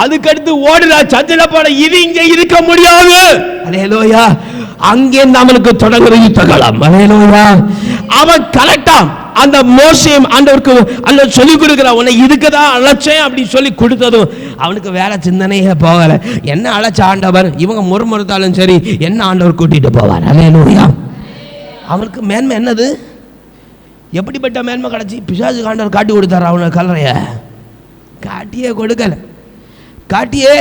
அதுக்கடுத்து ஓடுறா சத்திர போட இது இங்க இருக்க முடியாது. அல்லேலூயா. அங்கே நம்மளுக்கு தொடங்குற யுத்த காலம். அல்லேலூயா. அவன் கரெக்டா அந்த மோசேம் ஆண்டவருக்கு அந்த சொல்லி கொடுக்கிற உன்னை இதுக்குதான் அழைச்சேன் அப்படி சொல்லி கொடுத்ததும் அவனுக்கு வேற சிந்தனையே போகல. என்ன அழைச்ச ஆண்டவர்? இவங்க முறுமுறுத்தாலும் சரி என்ன ஆண்டவர் கூட்டிட்டு போவார். அல்லேலூயா. அவனுக்கு மேன்மை என்னது? எப்படிப்பட்ட மேன்மை கிடைச்சி? பிசாசு ஆண்டவர் காட்டி கொடுத்தாரு. அவனை கல்லறைய காட்டியே கொடுக்கல, காட்டியே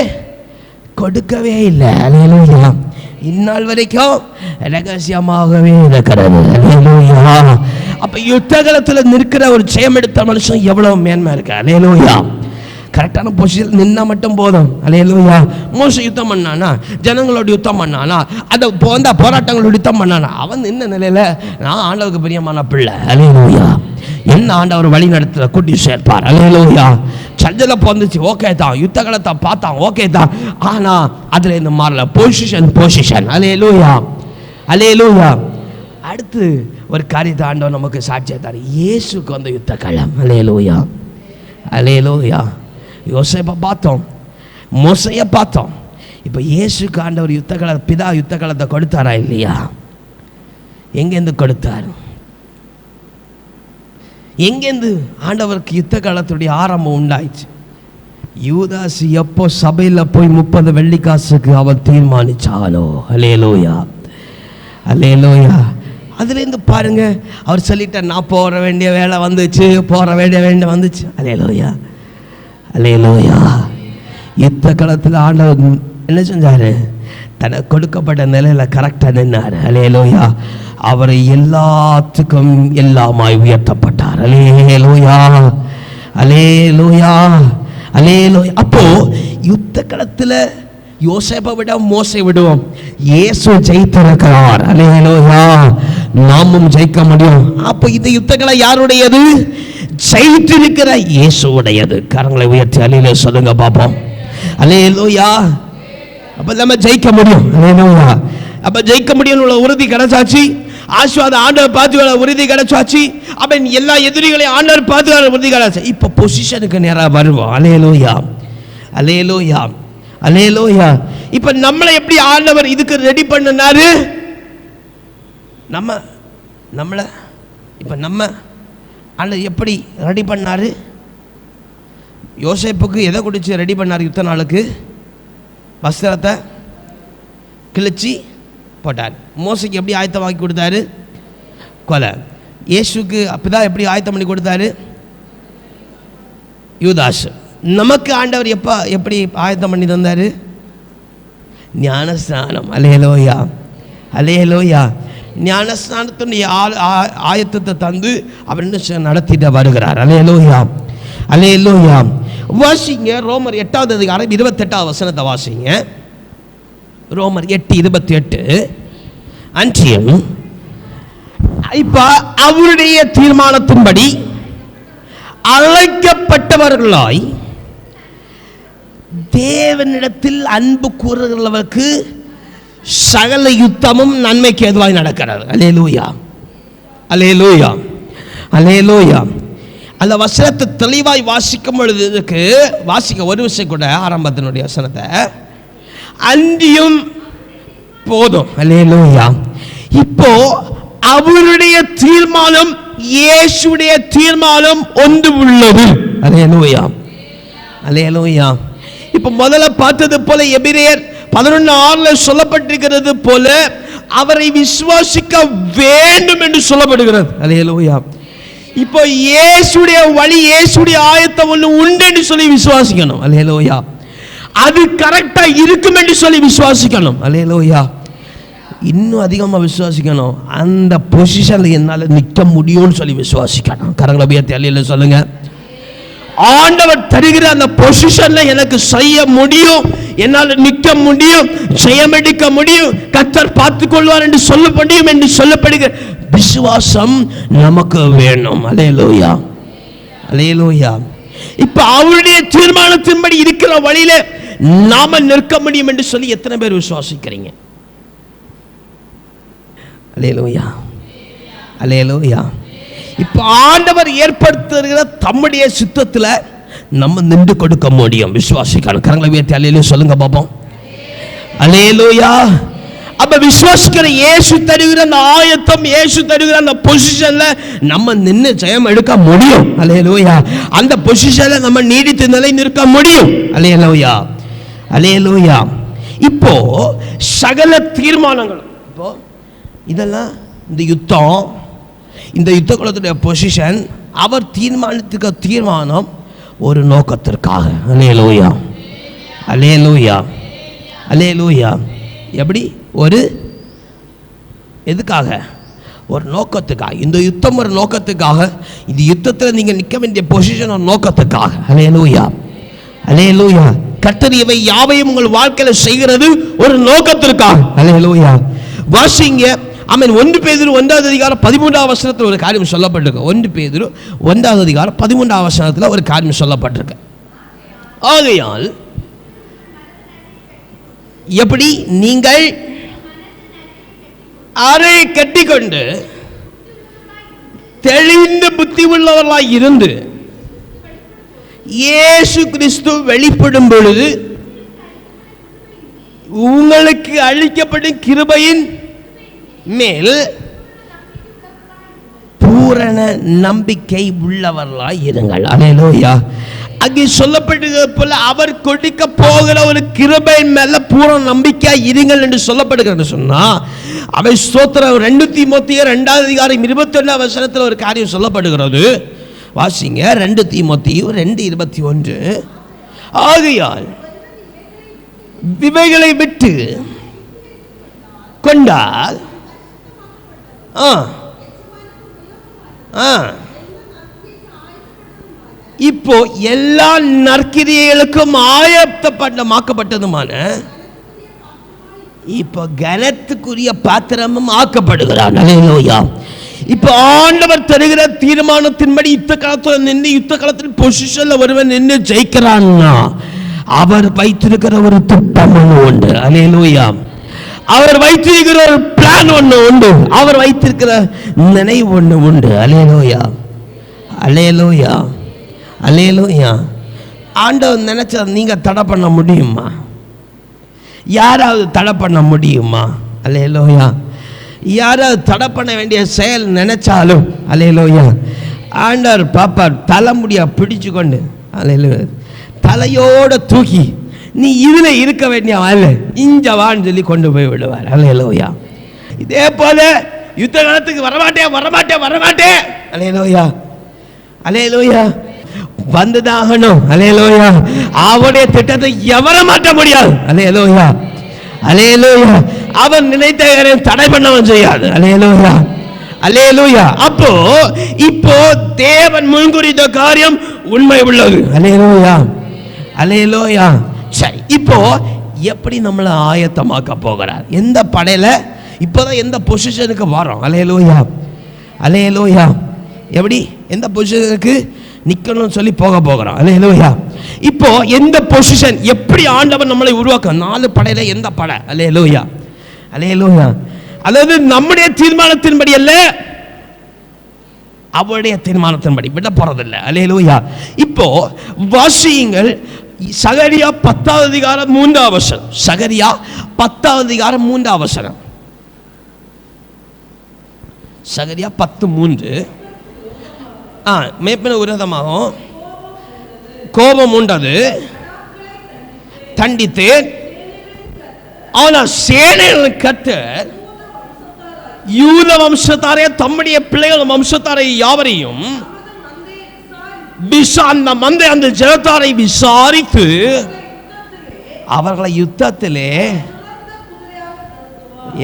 கொடுக்கவே இல்லை. அல்லேலூயா. இந்நாள் வரைக்கும் ரகசியமாகவே இருக்கிறது. அல்லேலூயா. அப்ப யுத்த காலத்தில் நிற்கிற ஒரு ஜெயம் எடுத்த மனுஷன் எவ்வளவு மேன்மை இருக்கு. அல்லேலூயா. கரெக்டான பொசிஷன் நின்னா மட்டும் போதும். அல்லேலூயா. மோசே யுத்தம் பண்ணானா, ஜனங்களோட யுத்தம் பண்ணானா, அதை போந்த போராட்டங்களோட யுத்தம் பண்ணானா, அவன் நின்ன நிலையில நான் ஆண்டவருக்கு பிரியமான பிள்ளை. அல்லேலூயா. என்ன ஆண்டவர் வழி நடத்துற கூட்டி சேர்ப்பார். அல்லேலூயா. சஞ்சல போந்துச்சு, ஓகே தான். யுத்த காலத்தை பார்த்தான், ஓகே தான். ஆனா அதுல இந்த மாறல பொசிஷன். அல்லேலூயா, அல்லேலூயா. அடுத்து ஒரு காரியத்தை ஆண்டவர் நமக்கு சாட்சியத்தார். இயேசுக்கு வந்த யுத்த காலம். அல்லேலூயா, அல்லேலூயா. யோசேப்பை பார்த்தோம், மோசையை பார்த்தோம். இப்போ இயேசுக்கு ஆண்டவர் யுத்த கால பிதா யுத்த காலத்தை கொடுத்தாரா இல்லையா? எங்கேருந்து கொடுத்தார்? எங்கேருந்து ஆண்டவருக்கு யுத்த காலத்துடைய ஆரம்பம் உண்டாயிடுச்சு? யூதாஸ் எப்போ சபையில் போய் 30 வெள்ளிக்காசுக்கு அவன் தீர்மானிச்சாலோ. அல்லேலூயா, அல்லேலூயா. அதுலேருந்து பாருங்க, அவர் சொல்லிட்டார், நான் போற வேண்டிய வேலை வந்துச்சு, போற வேண்டிய வந்துச்சு. அல்லேலூயா, அல்லேலூயா. யுத்த காலத்தில் ஆண்டவர் என்ன செஞ்சாரு? தனக்கு கொடுக்கப்பட்ட நிலையில கரெக்டாக நின்னார். அல்லேலூயா. அவர் எல்லாத்துக்கும் எல்லாமாய் உயர்த்தப்பட்டார். அல்லேலூயா, அல்லேலூயா, அல்லேலூயா. அப்போ யுத்த காலத்தில் யோசேப்பை விட மோசை விடுவோம், இயேசு ஜெயித்திருக்கிறார். அல்லேலூயா. நாமும் ஜெயிக்க முடியும். அப்போ இந்த யுத்த காலம் யாருடையது? ஜெயித்திருக்கிற இயேசுவுடையது. கரங்களை உயர்த்தி அல்லேலூயா சொல்லுங்க பாப்போம். அல்லேலூயா. அப்ப நம்ம ஜெயிக்க முடியும். அல்லேலூயா. அப்ப ஜெயிக்க முடியும் உள்ள உறுதி கிடைச்சாச்சு. ஆசீர்வாத ஆண்டவர் பார்த்துக்கிற உறுதி கிடைச்சாச்சு. அப்ப எல்லா எதிரிகளையும் ஆண்டவர் பார்த்துக்கிற உறுதி கிடைச்சாச்சு. இப்ப பொசிஷனுக்கு நேராக வருவோம். அல்லேலூயா, அல்லேலூயா, அல்லேலூயா. இப்ப நம்மளை எப்படி ஆண்டவர் இதுக்கு ரெடி பண்ணினாரு? நம்மளை இப்ப நம்ம ஆண்டவர் எப்படி ரெடி பண்ணாரு? யோசேப்புக்கு எதை குடிச்சு ரெடி பண்ணார்? யுத்த நாளுக்கு வஸ்திரத்தை கிழிச்சி போட்டார். மோசைக்கு எப்படி ஆயத்தம் வாங்கி கொடுத்தாரு? கொலை. இயேசுக்கு அப்பதான் எப்படி ஆயத்தம் பண்ணி கொடுத்தாரு? யூதாஸ். நமக்கு ஆண்டவர் எப்படி ஆயத்தம் பண்ணி தந்தாரு? ஞானஸ்நானம். அல்லேலூயா, அல்லேலூயா. ஞானஸ்நானத்தினுடைய ஆயத்தத்தை தந்து அவர் நடத்திட்டு வருகிறார். அல்லேலூயா, அல்லேலூயா. வாசிங்க ரோமர் 8வது அதிகாரம் 28வது வசனத்தை வாசிங்க. ரோமர் 8:28. அன்றியும் இப்ப அவருடைய தீர்மானத்தின்படி அழைக்கப்பட்டவர்களாய் தேவனிடத்தில் அன்பு கூறுகிறவர்களுக்கு சகல யுத்தமும் நன்மைக்கு எதுவாய் நடக்கிறது. அல்லேலூயா, அல்லேலூயா, அல்லேலூயா. அந்த வசனத்தை தெளிவாய் வாசிக்கும் பொழுதுக்கு வாசிக்க ஒரு விஷயம் கூட ஆரம்பத்தினுடைய வசனத்தை அன்றியும் போதும். அல்லேலூயா. இப்போ அவருடைய தீர்மானம் இயேசுடைய தீர்மானம் ஒன்று உள்ளது. அல்லேலூயா, அல்லேலூயா. இப்ப முதல்ல பார்த்தது போல எபிரேயர் 11:6 சொல்லப்பட்டிருக்கிறது போல அவரை விசுவாசிக்க வேண்டும் என்று சொல்லப்படுகிறது. அல்லேலூயா. இப்போ இயேசுடைய வழி, இயேசுடைய ஆயத்தம் ஒன்று உண்டு என்று சொல்லி விசுவாசிக்கணும். அல்லேலூயா. அது கரெக்டா இருக்கும் என்று சொல்லி விசுவாசிக்கணும். அல்லேலூயா. இன்னும் அதிகமாக விசுவாசிக்கணும், அந்த பொசிஷன்ல என்னால் நிற்க முடியும்னு சொல்லி விசுவாசிக்கணும். கரங்களை உயர்த்தி அல்லேலூயா சொல்லுங்க. ஆண்டவர் தருகிற அந்த பொசிஷன்ல எனக்கு செய்ய முடியும், என்னால் நிற்க முடியும், ஜெயமெடுக்க முடியும், கர்த்தர் பார்த்துக் கொள்வார் என்று சொல்ல முடியும் என்று சொல்லப்படுகிற விசுவாசம் நமக்கு வேணும். அல்லேலூயா, அல்லேலூயா. இப்ப அவருடைய தீர்மானத்தின்படி இருக்கிற வழியில நாம நிற்க முடியும் என்று சொல்லி எத்தனை பேர் விசுவாசிக்கிறீங்க? அல்லேலூயா, அல்லேலூயா. இப்ப ஆண்டவர் ஏற்படுத்துகிற தம்முடைய சித்தத்துல நம்ம நின்று கொடுக்க முடியும். விசுவாசிக்கணும். கரங்களை உயர்த்தி அல்லேலூயா சொல்லுங்க பாப்போம். அல்லேலூயா. அப்ப விசுவாசிக்கிற இயேசு தருகிற அந்த ஆயத்தம், இயேசு தருகிற அந்த பொசிஷன்ல நம்ம நின்று ஜெயம் எடுக்க முடியும். அல்லேலூயா. அந்த பொசிஷன்ல நம்ம நீடித்து நிலை நிற்க முடியும். அல்லேலூயா, அல்லேலூயா. இப்போ சகல தீர்மானங்கள், இப்போ இதெல்லாம் இந்த யுத்தம், இந்த யுத்த குலத்துடைய பொசிஷன், அவர் தீர்மானத்துக்கு தீர்மானம் ஒரு நோக்கத்திற்காக. அல்லேலூயா, அல்லேலூயா, அல்லேலூயா. எப்படி? ஒரு எதுக்காக? ஒரு நோக்கத்துக்காக. இந்த யுத்தம் ஒரு நோக்கத்துக்காக. இந்த யுத்தத்தில் நீங்கள் நிற்க வேண்டிய பொசிஷன் ஒரு நோக்கத்துக்காக. அல்லேலூயா, அல்லேலூயா. கர்த்தர் இவை யாவையும் உங்கள் வாழ்க்கையில் செய்கிறது ஒரு நோக்கத்திற்காக. அல்லேலூயா. வாசிங்க. ஆமென். 1 பேதுரு 1:13 ஒரு காரியம் சொல்லப்பட்டிருக்கு. 1 பேதுரு 1:13 ஒரு காரியம் சொல்லப்பட்டிருக்கு. ஆகையால் எப்படி நீங்கள் அறை கட்டிக்கொண்டு தெளிந்த புத்தி உள்ளவர்களாய் இருந்து இயேசு கிறிஸ்து வெளிப்படும் பொழுது உங்களுக்கு அளிக்கப்படும் கிருபையின் மேல் பூரண நம்பிக்கை உள்ளவர்களாய் இருங்கள். அல்லேலூயா. அங்கே சொல்லப்படுகிறது போல அவர் கொடுக்க போகிற ஒரு கிருபையின் மேல பூரண நம்பிக்கை இருங்கள் என்று சொல்லப்படுகிறது. சொன்னா அவை ஸ்தோத்திரம். 2 தீமோத்தேயு 2:21 ஒரு காரியம் சொல்லப்படுகிறது. வாசிங்க. 2 தீமோத்தேயு 2:21. ஆகையால் இவைகளை விட்டு கொண்டால் இப்போ எல்லா நற்கிரியைகளுக்கும் ஆயத்தமாக்கப்பட்டதுமான இப்போ கனத்துக்குரிய பாத்திரமும் ஆக்கப்படுகிறார். அல்லேலூயா. இப்போ ஆண்டவர் தருகிற தீர்மானத்தின்படி யுத்த காலத்தில் நின்று, யுத்த காலத்தில் பொசிஷன்ல ஒருவன் நின்று ஜெயிக்கிறான்னா அவர் வைத்திருக்கிற ஒரு திட்டம் ஒன்று உண்டு. அல்லேலூயா. அவர் வைத்திருக்கிற ஒரு பிளான் ஒன்று உண்டு. அவர் வைத்திருக்கிற நினைவு ஒன்று உண்டு. அல்லேலூயா, அல்லேலூயா, அல்லேலூயா. ஆண்டவர் நினைச்சா நீங்க தடை பண்ண முடியுமா? யாராவது தடை பண்ண முடியுமா? அல்லேலூயா. யாராவது தடை பண்ண வேண்டிய செயல் நினைச்சாலும் அல்லேலூயா ஆண்டவர் பாப்பார் தலைமுடியா பிடிச்சு கொண்டு அல்லேலூயா தலையோட தூக்கி நீ இதுல இருக்க வேண்டிய அல்ல இஞ்சவான்னு சொல்லி கொண்டு போய் விடுவார். அல்லேலூயா. இதே போல யுத்த காலத்துக்கு வரமாட்டேன் வரமாட்டேன் வரமாட்டேன் அல்லேலூயா, அல்லேலூயா வந்துதாகணும். அல்லேலூயா. அவருடைய திட்டத்தை எவர மாட்ட முடியாது. அல்லேலூயா, அல்லேலூயா. அவன் நினைத்த தடை பண்ணவன் செய்யாது. அல்லேலூயா, அல்லேலூயா. அப்போ இப்போ தேவன் முன்குறித்த காரியம் உண்மை உள்ளது. அல்லேலூயா, அல்லேலூயா. சரி, இப்போ எப்படி நம்மளை ஆயத்தமாக்க போகிறார்? எந்த படையில இப்போதான் எந்த பொசிஷனுக்கு வரோம்? அல்லேலூயா, அல்லேலூயா. எப்படி எந்த பொசிஷனுக்கு நிக்கணும்னு சொல்லி போகிறோம்? அல்லேலூயா. இப்போ எந்த பொசிஷன், எப்படி ஆண்டவன் நம்மளை உருவாக்க? 4 படையில எந்த படை? அல்லேலூயா, அல்லேலூயா. அதாவது நம்முடைய தீர்மானத்தின்படி அல்ல, அவருடைய தீர்மானத்தின்படி விட போறதில்லை. அல்லேலூயா. இப்போ வாசியுங்கள் சகரியா 10:3. சகரியா 10:3. சகரியா 10:3. மேய்ப்பனுக்கு விரோதமாகவும் கோபம் உண்டது, தண்டித்தேன். ஆனால் சேனைகளின் கர்த்தர் யூத வம்சத்தாரே தம்முடைய பிள்ளைகள் வம்சத்தாரை யாவரையும் அந்த மந்தை அந்த ஜனத்தாரை விசாரித்து அவர்களை யுத்தத்திலே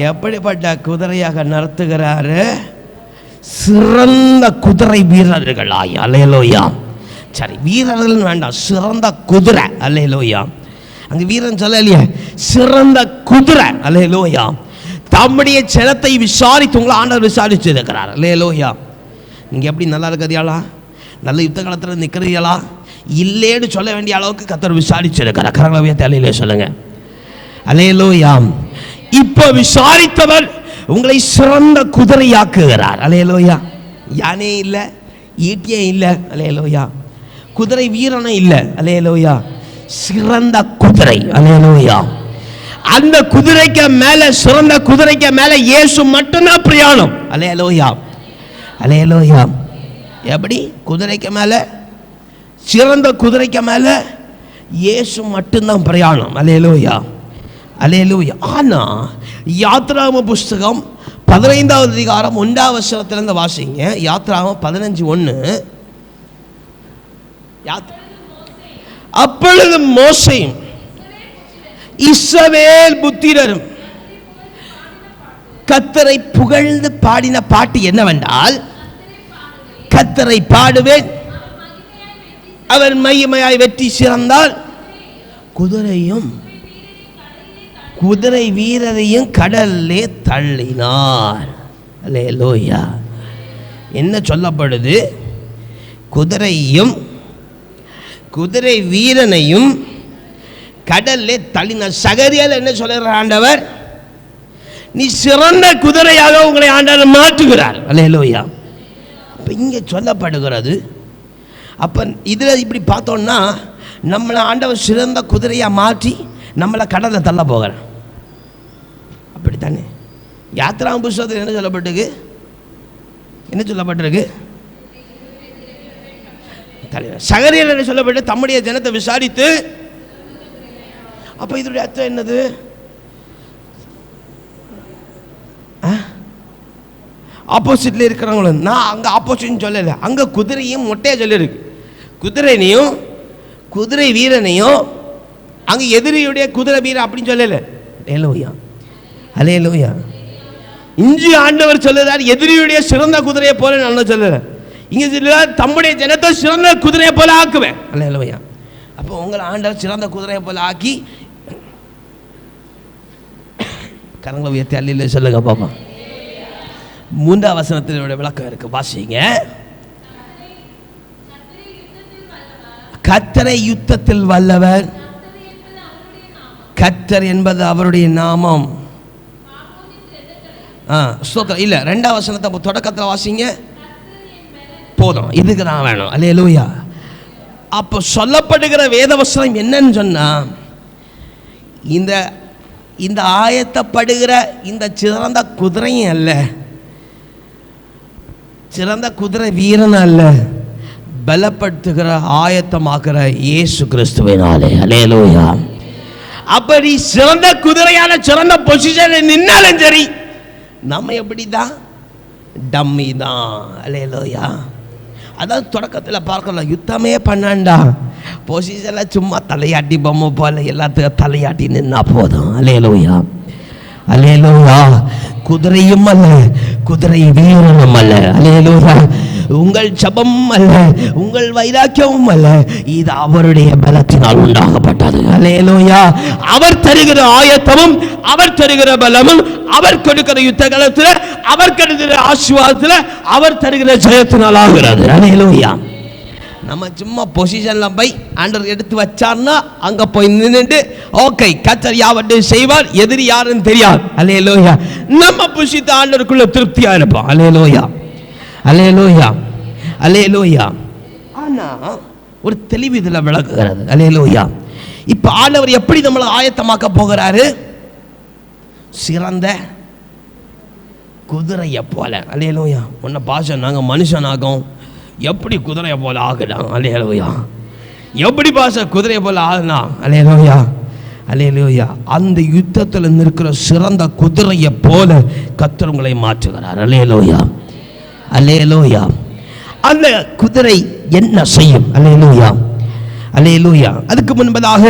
எப்படிப்பட்ட குதிரையாக நடத்துகிறாரு? சிறந்த குதிரை வீரர்களாய். அல்லேலூயா. சரி, வீரர்கள் வேண்டாம், சிறந்த குதிரை. அல்லேலூயா. அங்க வீரன் சொல்லலையே, சிறந்த குதிரை. அல்லேலூயா. தம்முடைய ஜனத்தை விசாரித்து உங்களை ஆண்டவர் விசாரிச்சு இருக்கிறார். அல்லேலூயா. நீங்க எப்படி நல்லா இருக்கிறீங்களா? நல்ல யுத்த காலத்தில் நிற்கிறீங்களா? இல்லேன்னு சொல்ல வேண்டிய அளவுக்கு கர்த்தர் விசாரிச்சிருக்கிறார். கரங்களவே தலையிலே சொல்லுங்க. அல்லேலூயா. இப்போ விசாரித்தவர் உங்களை சிறந்த குதிரையாக்குகிறார். அல்லேலூயா. யானே இல்லை, ஈட்டியே இல்லை. அல்லேலூயா. குதிரை வீரனும் இல்லை. அல்லேலூயா. சிறந்த குதிரை. அல்லேலூயா. அந்த குதிரைக்கு மேல, சிறந்த குதிரைக்கு மேல இயேசு மட்டும்தான் பிரயாணம். அல்லேலூயா. அல்லேலூயா. எப்படி? குதிரைக்கு மேல, சிறந்த குதிரைக்கு மேல இயேசு மட்டும்தான் பிரயாணம். அல்லேலூயா. அல்லேலூயா. ஆனா யாத்ராகம புஸ்தகம் 15வது அதிகாரம் 1வது வசனத்திலிருந்து வாசிங்க. யாத்ராகமம் 15:1. அப்பொழுது மோசேயும் இஸ்ரவேல் புத்திரரும் கர்த்தரை புகழ்ந்து பாடின பாட்டு என்னவென்றால், கர்த்தரை பாடுவேன், அவர் மகிமையாய் வெற்றி சிறந்தால் குதிரையும் குதிரை வீரரையும் கடல்லே தள்ளினார். அல்லேலூயா. என்ன சொல்லப்படுது? குதிரையும் குதிரை வீரனையும் கடல்லே தள்ளினார். சகரியால் என்ன சொல்லுற ஆண்டவர்? நீ சிறந்த குதிரையாக உங்களை ஆண்டவர் மாற்றுகிறார். அல்லேலூயா. அப்ப இங்க சொல்லப்படுகிறது. அப்ப இதுல இப்படி பார்த்தோம்னா நம்மளை ஆண்டவர் சிறந்த குதிரையா மாற்றி நம்மளை கடலை தள்ள போகிற. அப்படித்தானே யாத்ராகம புஸ்தகத்தில் என்ன சொல்லப்பட்டிருக்கு? என்ன சொல்லப்பட்டிருக்கு? சகரியால் என்ன சொல்லப்பட்டு? தம்முடைய ஜனத்தை விசாரித்து. அப்ப இதனுடைய அர்த்தம் என்னது? ஆப்போசிட்ல இருக்கிறவங்களும், நான் அங்க ஆப்போசிட் சொல்லல, அங்க குதிரையும் மொட்டையா சொல்லிருக்கு. குதிரைனையும் குதிரை வீரனையும் அங்க எதிரியுடைய குதிரை வீரன் அப்படின்னு சொல்லல. அல்லேலூயா. அல்லேலூயா. இஞ்சி ஆண்டவர் சொல்லுறார் எதிரியுடைய சிறந்த குதிரையை போல நான் சொல்லல. இங்க சொல்லுறார் தம்முடைய ஜனத்தை சிறந்த குதிரையை போல ஆக்குவேன். அல்லேலூயா. அப்போ உங்களை ஆண்டவர் சிறந்த குதிரையை போல ஆக்கி, கரங்களை உயர்த்தி அல்லேலூயா சொல்லுங்க பாப்பா. 3வது வசனத்தினுடைய விளக்கம் இருக்கு, வாசிங்க. கர்த்தரை யுத்தத்தில் வல்லவர், கர்த்தர் என்பது அவருடைய நாமம். ஸ்தோத்திரம். இல்ல, 2வது வசனத்தை தொடக்கத்தில் வாசிங்க. போதும், இதுக்கு தான் வேணும். அல்லேலூயா. அப்போ சொல்லப்படுகிற வேத வசனம் என்னன்னு சொன்னா, இந்த இந்த ஆயத்தப்படுகிற இந்த சிறந்த குதிரையும் அல்ல, சிறந்த குதிரை வீரன் அல்ல, பலப்படுத்துகிற ஆயத்தமாக்குற இயேசு கிறிஸ்துவினாலே. அல்லேலூயா. அப்படி சிறந்த குதிரையான சிறந்த பொசிஷனில் நின்னாலும் சரி, நம்ம எப்படிதான்? டம்மி தான். அல்லேலூயா. அதான் தொடக்கத்தில் பார்க்கலாம், யுத்தமே பண்ணாண்டா, பொசிஷனில் சும்மா தலையாட்டி பொம்மை போல எல்லாத்துக்கும் தலையாட்டி நின்னா போதும். அல்லேலூயா. அல்லேலூயா. குதிரையும் அல்ல, குதிரை வீரனும் அல்ல. அல்லேலூயா. உங்கள் ஜபம் அல்ல, உங்கள் வைராக்கியமும் அல்ல, இது அவருடைய பலத்தினால் உண்டாகப்பட்டது. அல்லேலூயா. அவர் தருகிற ஆயத்தமும், அவர் தருகிற பலமும், அவர் கொடுக்கிற யுத்த காலத்தில், அவர் கொடுக்கிற ஆசீர்வாதத்தில், அவர் தருகிற ஜெயத்தினால் ஆகிறது. அல்லேலூயா. நம்ம சும்மா பொசிஷன்ல போய் ஆண்டவர் எடுத்து வச்சார்னா அங்க போய் நின்னுட்டு ஓகே கர்த்தர் யாவற்றையும் செய்வார், எதிரி யாருன்னு தெரியாது. அல்லேலூயா. நம்ம புசித்த ஆண்டவருக்குள்ள திருப்தியா இருப்போம். அல்லேலூயா. அல்லேலூயா. அல்லேலூயா. ஆனா ஒரு தெளிவு இதுல விளக்குகிறது. அல்லேலூயா. இப்ப ஆண்டவர் எப்படி நம்மளை ஆயத்தமாக்க போகிறாரு? சிறந்த குதிரையை போல. அல்லேலூயா. உன்னை பாஷை நாங்க மனுஷனாகும், எப்படி குதிரையை போல ஆகலாம்? அல்லேலூயா. எப்படி பாச குதிரையை போல ஆகலாம்? அல்லேலூயா, அல்லேலூயா. அந்த யுத்தத்தில் இருக்கிற சிறந்த குதிரையை போல கர்த்தர் உங்களை மாற்றுகிறார். அல்லேலூயா, அல்லேலூயா. அந்த குதிரை என்ன செய்யும்? அல்லேலூயா, அல்லேலூயா. அதுக்கு முன்பதாக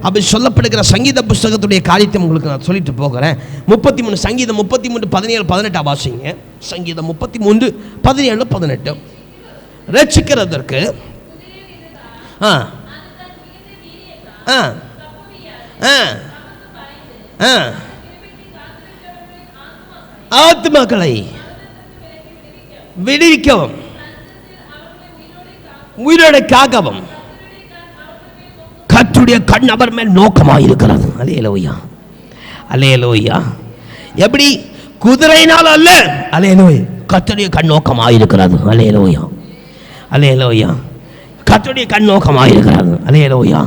அப்படி சொல்லப்படுகிற சங்கீத புஸ்தகத்துடைய காரியத்தை உங்களுக்கு நான் சொல்லிட்டு போகிறேன். 33 சங்கீதம் 33 17 18 வாசிங்க. சங்கீதம் 33 17 18. ரட்சிக்கிறதற்கு ஆத்மாக்களை விடுவிக்கவும் உயிரோட காக்கவும் கர்த்தருடைய கண் அவர் மேல் நோக்கமாயிருக்கிறது. அல்லேலூயா, அல்லேலூயா. எப்படி? குதிரையினால் அல்ல, அல்லேலூயா, கர்த்தருடைய கண் நோக்கமாயிருக்கிறது. அல்லேலூயா, அல்லேலூயா. கர்த்தருடைய கண் நோக்கமாயிருக்கிறது. அல்லேலூயா,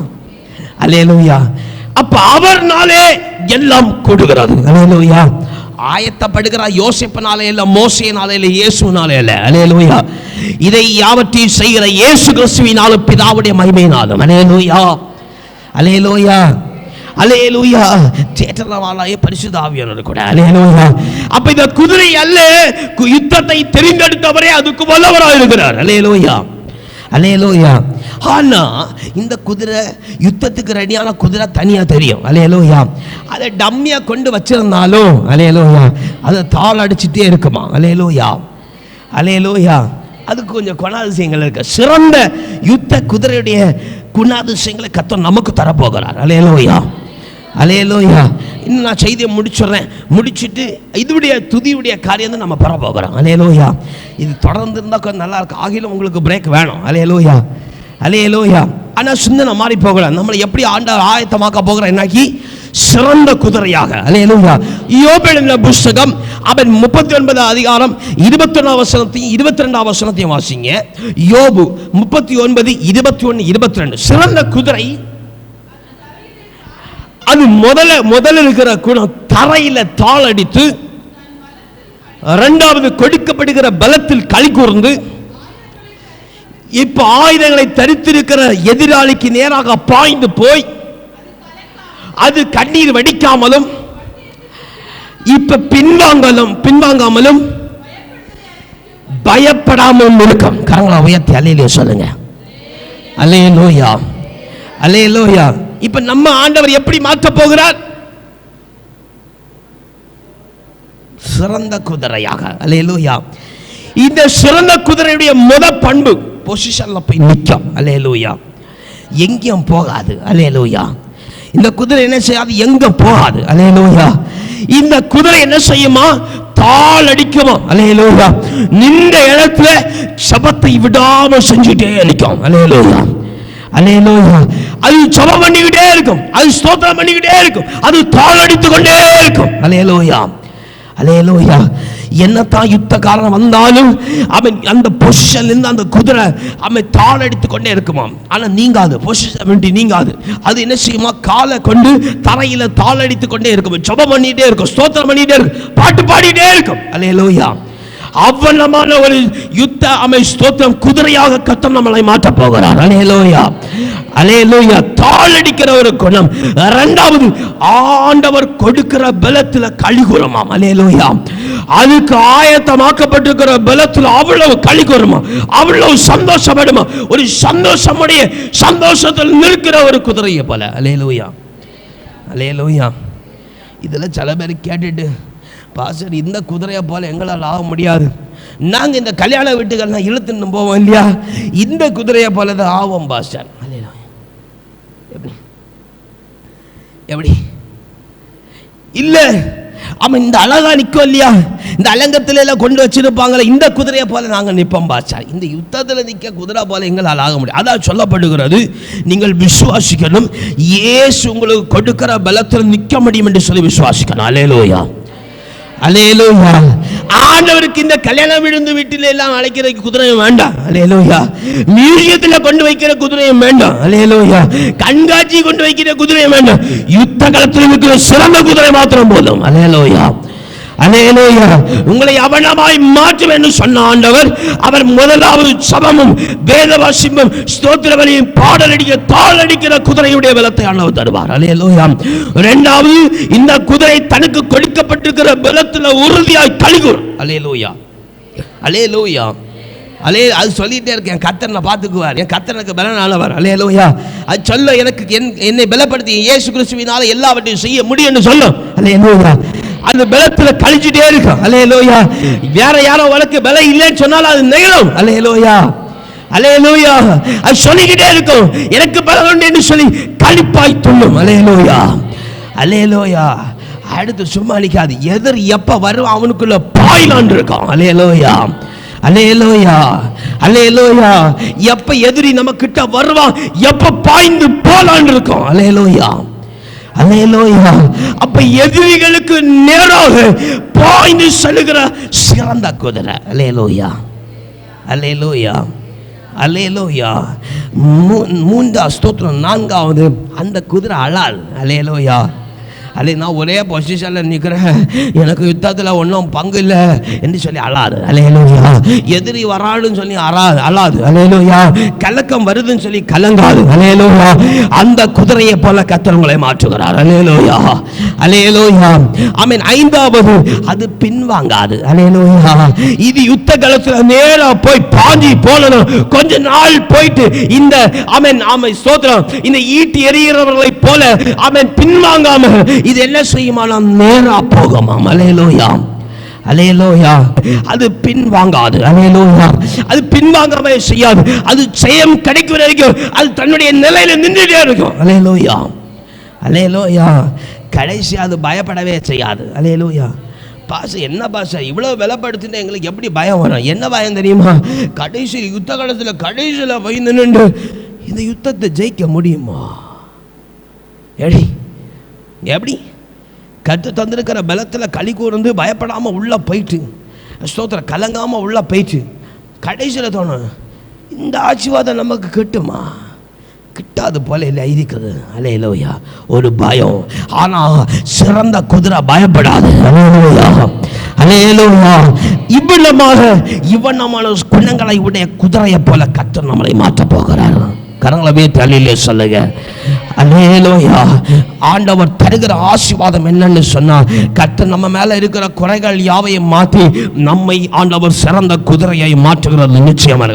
அல்லேலூயா. அப்ப அவர்னாலே எல்லாம் கொடுக்கிறது. அல்லேலூயா. ஆயத்தப்படுகிறார். யோசேப்பினாலே இல்ல, மோசேனாலே இல்ல, இயேசுவினாலே இல்ல. அல்லேலூயா. இதை யாவற்றையும் செய்கிற இயேசு கிறிஸ்துவினாலும் பிதாவுடைய மகிமையினாலும். அல்லேலூயா, அல்லேலூயா, அல்லேலூயா. தேற்றவாளாய பரிசுத்த ஆவியானவர் கூட. அல்லேலூயா. அப்ப இந்த குதிரை அல்ல, யுத்தத்தை தெரிந்தெடுத்தவரே அதுக்கு வல்லவராக இருக்கிறார். அல்லேலூயா, அல்லேலூயா. ஆனா இந்த குதிரை யுத்தத்துக்கு ரெடியான குதிரை தனியா தெரியும். அல்லேலூயா. அதை டம்மியா கொண்டு வச்சிருந்தாலும் அல்லேலூயா அதை தாள் அடிச்சுட்டே இருக்குமா. அல்லேலூயா, அல்லேலூயா. அதுக்கு கொஞ்சம் குணாதிசயங்கள் இருக்கு. சிறந்த யுத்த குதிரையுடைய குணாதிசயங்களை கர்த்தர் நமக்கு தரப்போகிறார். அல்லேலூயா, அல்லேலூயா. இன்னும் நான் செய்தியை முடிச்சுட்டு இதுடைய துதியுடைய காரியம் தான் நம்ம பெற போகிறோம். அல்லேலூயா. இது தொடர்ந்து இருந்தால் கொஞ்சம் நல்லா இருக்கு. ஆகிலும் உங்களுக்கு பிரேக் வேணும். அல்லேலூயா, அல்லேலூயா. ஆனால் சிந்தனை மாறி போகலாம். நம்மளை எப்படி ஆண்டவர் ஆயத்தமாக்க போகிறோம் என்னாக்கி? சிறந்த குதிரையாக. அல்லேலூயா. யோபேலின் புஸ்தகம் அவன் 39 அதிகாரம் 21 வசனத்தையும் 22 வசனத்தையும் வாசிங்க. யோபு 39 21 22. சிறந்த குதிரை அது முதல்ல இருக்கிற குணம் தரையில தாள் அடித்து, இரண்டாவது கொடுக்கப்படுகிற பலத்தில் களி கூர்ந்து, இப்ப ஆயுதங்களை தரித்திருக்கிற எதிராளிக்கு நேராக பாய்ந்து போய் அது கண்ணீர் வடிக்காமலும் இப்ப பின்வாங்காமலும் பயப்படாமலும் இருக்கும். கரங்களை உயர்த்தி அல்லேலூயா சொல்லுங்க. அல்லேலூயா, அல்லேலூயா. இப்ப நம்ம ஆண்டவர் எப்படி மாற்ற போகிறார்? சிறந்த குதிரையாக. அல்லேலூயா. இந்த சிறந்த குதிரையுடைய முதல் பண்பு பொசிஷன்ல போய் நிற்கும். அல்லேலூயா. எங்கேயும் போகாது. அல்லேலூயா. இந்த குதிரை என்ன செய்யாது? எங்க போகாது. அல்லேலூயா. இந்த குதிரை என்ன செய்யுமா? தாள் அடிக்குமா. அல்லேலூயா. நின்ற இடத்துல சபத்தை விடாம செஞ்சுட்டே நிற்கும். அல்லேலூயா, அல்லேலூயா. அது ஜெபம் பண்ணிக்கிட்டே இருக்கும், அது ஸ்தோத்திரம் பண்ணிக்கிட்டே இருக்கும், அது தாள் அடித்துக் கொண்டே இருக்கும். அல்லேலூயா, அல்லேலூயா. என்னத்தான் யுத்தக்காரன் வந்தாலும் அவன் அந்த பொசிஷன்ல இருந்து அந்த குதிரை அவன் தாள் அடித்துக் கொண்டே இருக்குமாம். ஆனா நீங்காது, பொசிஷன் நீங்காது. அது என்ன செய்யுமா? காலை கொண்டு தரையில தாள் அடித்துக் கொண்டே இருக்கும், ஜெபம் பண்ணிட்டே இருக்கும், ஸ்தோத்திரம் பண்ணிட்டே இருக்கும், பாட்டு பாடிட்டே இருக்கும். அல்லேலூயா. அவ்வளமான ஒரு யுத்த அமை ஸ்தோத்திரம் குதிரையாக கர்த்தர் நம்மளை மாற்ற போகிறார். அல்லேலூயா, அல்லேலூயா. தாள் அடிக்கிற ஒரு குணம். இரண்டாவது, ஆண்டவர் கொடுக்கிற பலத்துல களி கூறுமாம். அல்லேலூயா. அதுக்கு ஆயத்தமாக்கப்பட்டிருக்கிற பலத்தில் அவ்வளவு களி கூறுமா, அவ்வளவு சந்தோஷப்படுமா. ஒரு சந்தோஷமுடைய சந்தோஷத்தில் நிற்கிற ஒரு குதிரையை போல. அல்லேலூயா, அல்லேலூயா. இதுல சில பேர் கேட்டுட்டு, பாஸ்டர் இந்த குதிரையை போல எங்களால் ஆக முடியாது, நாங்கள் இந்த கல்யாண வீட்டுகள்லாம் இழுத்துன்னு போவோம் இல்லையா, இந்த குதிரையை போல தான் ஆவோம் பாஸ்டர். எப்படி இல்ல, அவன் இந்த அழகா நிற்கும் இல்லையா, இந்த அலங்கத்துல எல்லாம் கொண்டு வச்சிருப்பாங்களே, இந்த குதிரையை போல நாங்கள் நிற்போம் பாஸ்டர். இந்த யுத்தத்தில் நிற்க குதிரை போல எங்களால் ஆக முடியும். அதான் சொல்லப்படுகிறது, நீங்கள் விசுவாசிக்கணும், இயேசு உங்களுக்கு கொடுக்கிற பலத்தில் நிற்க முடியும் என்று சொல்லி விசுவாசிக்கணும். அல்லேலூயா, அல்லேலூயா. ஆண்டவருக்கு இந்த கல்யாண விழுந்து வீட்டில எல்லாம் அழைக்கிற குதிரையும் வேண்டாம். அல்லேலூயா. மியூசியத்தில் கொண்டு வைக்கிற குதிரையும் வேண்டாம். அல்லேலூயா. கண்காட்சி கொண்டு வைக்கிற குதிரையும் வேண்டாம். யுத்த களத்தில் இருக்கிற சிறந்த குதிரை மாத்திரம் போதும். அல்லேலூயா, அல்லேலூயா. உங்களை அவனமாய் மாற்றும் என்று சொன்ன ஆண்டவர், அவர் முதலாவது சபமும் வேத வாசிப்பும் ஸ்தோத்திரவலியும் பாடலடிக்க தாளடிக்கிற குதிரையுடைய பலத்தை ஆண்டவர் தருவார். அல்லேலூயா. இரண்டாவது, இந்த குதிரை தனக்கு கொடுக்கப்பட்டிருக்கிற பலத்தில் உறுதியாய் கலிகூர். அல்லேலூயா, அல்லேலூயா. அது சொல்லிட்டே இருக்கேன், கர்த்தனை பார்த்துக்குவார், என் கர்த்தனுக்கு பலனானவர். அல்லேலூயா. அது சொல்ல, எனக்கு என்னை பலப்படுத்தி இயேசு கிறிஸ்துவினால எல்லாவற்றையும் செய்ய முடியும்னு சொல்லும். அல்லேலூயா. அந்த பலத்துல கழிச்சுட்டே இருக்கும். அல்லேலூயா. வேற யாரோ உனக்கு பலம் இல்லைன்னு சொன்னாலும் அது நிகழும். அல்லேலூயா, அல்லேலூயா. அது சொல்லிக்கிட்டே இருக்கும், எனக்கு பலம் உண்டு என்று சொல்லி கழிப்பாய் துள்ளும். அல்லேலூயா, அல்லேலூயா. அடுத்து சும்மா அழிக்காது, எதிர் எப்ப வரும் அவனுக்குள்ள பாய்லான் இருக்கும். அல்லேலூயா, அல்லேலூயா, அல்லேலூயா. எப்ப எதிரி நம்ம கிட்ட வருவான், எப்ப பாய்ந்து போலான் இருக்கும். அல்லேலூயா, அல்லேலூயா. அப்ப எதிரிகளுக்கு நேராக பாய்ந்து செல்லுகிற சிறந்த குதிரை. அல்லேலூயா, அல்லேலூயா, அல்லேலூயா. மூன்றாவது ஸ்தோத்திரம். நான்காவது, அந்த குதிரை அழால். அல்லேலூயா. நான் ஒரே பொசிஷனில் நிற்கிறேன், எனக்கு யுத்தத்தில் ஒன்றும் பங்கு இல்லை என்று சொல்லி அழாது. அல்லேலூயா. எதிரி வராதுன்னு சொல்லி அழாது. அல்லேலூயா. கலக்கம் வருதுன்னு சொல்லி கலங்காது. அல்லேலூயா. அந்த குதிரையை போல கர்த்தர் உங்களை மாற்றுகிறார். அல்லேலூயா, அல்லேலூயா. ஆமென். ஐந்தாவது, அது பின்வாங்காது. அல்லேலூயா. இது யுத்த களத்தில் நேரா போய் பாஞ்சி போனணும். கொஞ்ச நாள் போயிட்டு இந்த ஆமென் ஆமென் ஸ்தோத்திரம், இந்த ஈட்டி எறிகிறவர்களை போல ஆமென் பின்வாங்காம இது என்ன செய்யுமானா நேரா போகுமாம். அல்லேலூயா, அல்லேலூயா. அது பின்வாங்காது. அல்லேலூயா. அது பின்வாங்காம செய்யாது. அது ஜெயம் கிடைக்கிற வரைக்கும் அது தன்னுடைய நிலையில நின்றுட்டே இருக்கும். அல்லேலூயா, அல்லேலூயா. கடைசி அது பயப்படவே செய்யாது. அல்லேலூயா. பாச என்ன பாச இவ்வளவு பலப்படுத்தினா எங்களுக்கு எப்படி பயம் வரும்? என்ன பயம் தெரியுமா? கடைசி யுத்த காலத்தில் கடைசியில் போய் நின்று இந்த யுத்தத்தை ஜெயிக்க முடியுமா? எப்படி கற்று தந்திருக்கிற பலத்தில் களி கூர்ந்து பயப்படாமல் உள்ளே போயிட்டு ஸ்தோத்திரம் கலங்காமல் உள்ளே போயிட்டு கடைசியில் தோணும், இந்த ஆசீர்வாதம் நமக்கு கிட்டுமா? கிட்டாது போல இல்லை இருக்குது. அல்லேலூயா. ஒரு பயம். ஆனால் சிறந்த குதிரை பயப்படாது. அல்லேலூயா, அல்லேலூயா. இவ்வளமான குணங்களை உடைய குதிரையை போல கர்த்தர் நம்மளை மாற்றப் போகிறார். கரங்களவே தலையிலே சொல்லுங்க. அல்லேலூயா. ஆண்டவர் தருகிற ஆசீர்வாதம் என்னன்னு சொன்னா, கர்த்தர் நம்ம மேல இருக்கிற குறைகள் யாவையும் மாற்றி நம்மை ஆண்டவர் சிறந்த குதிரையை மாற்றுகிறது நிச்சயமாக.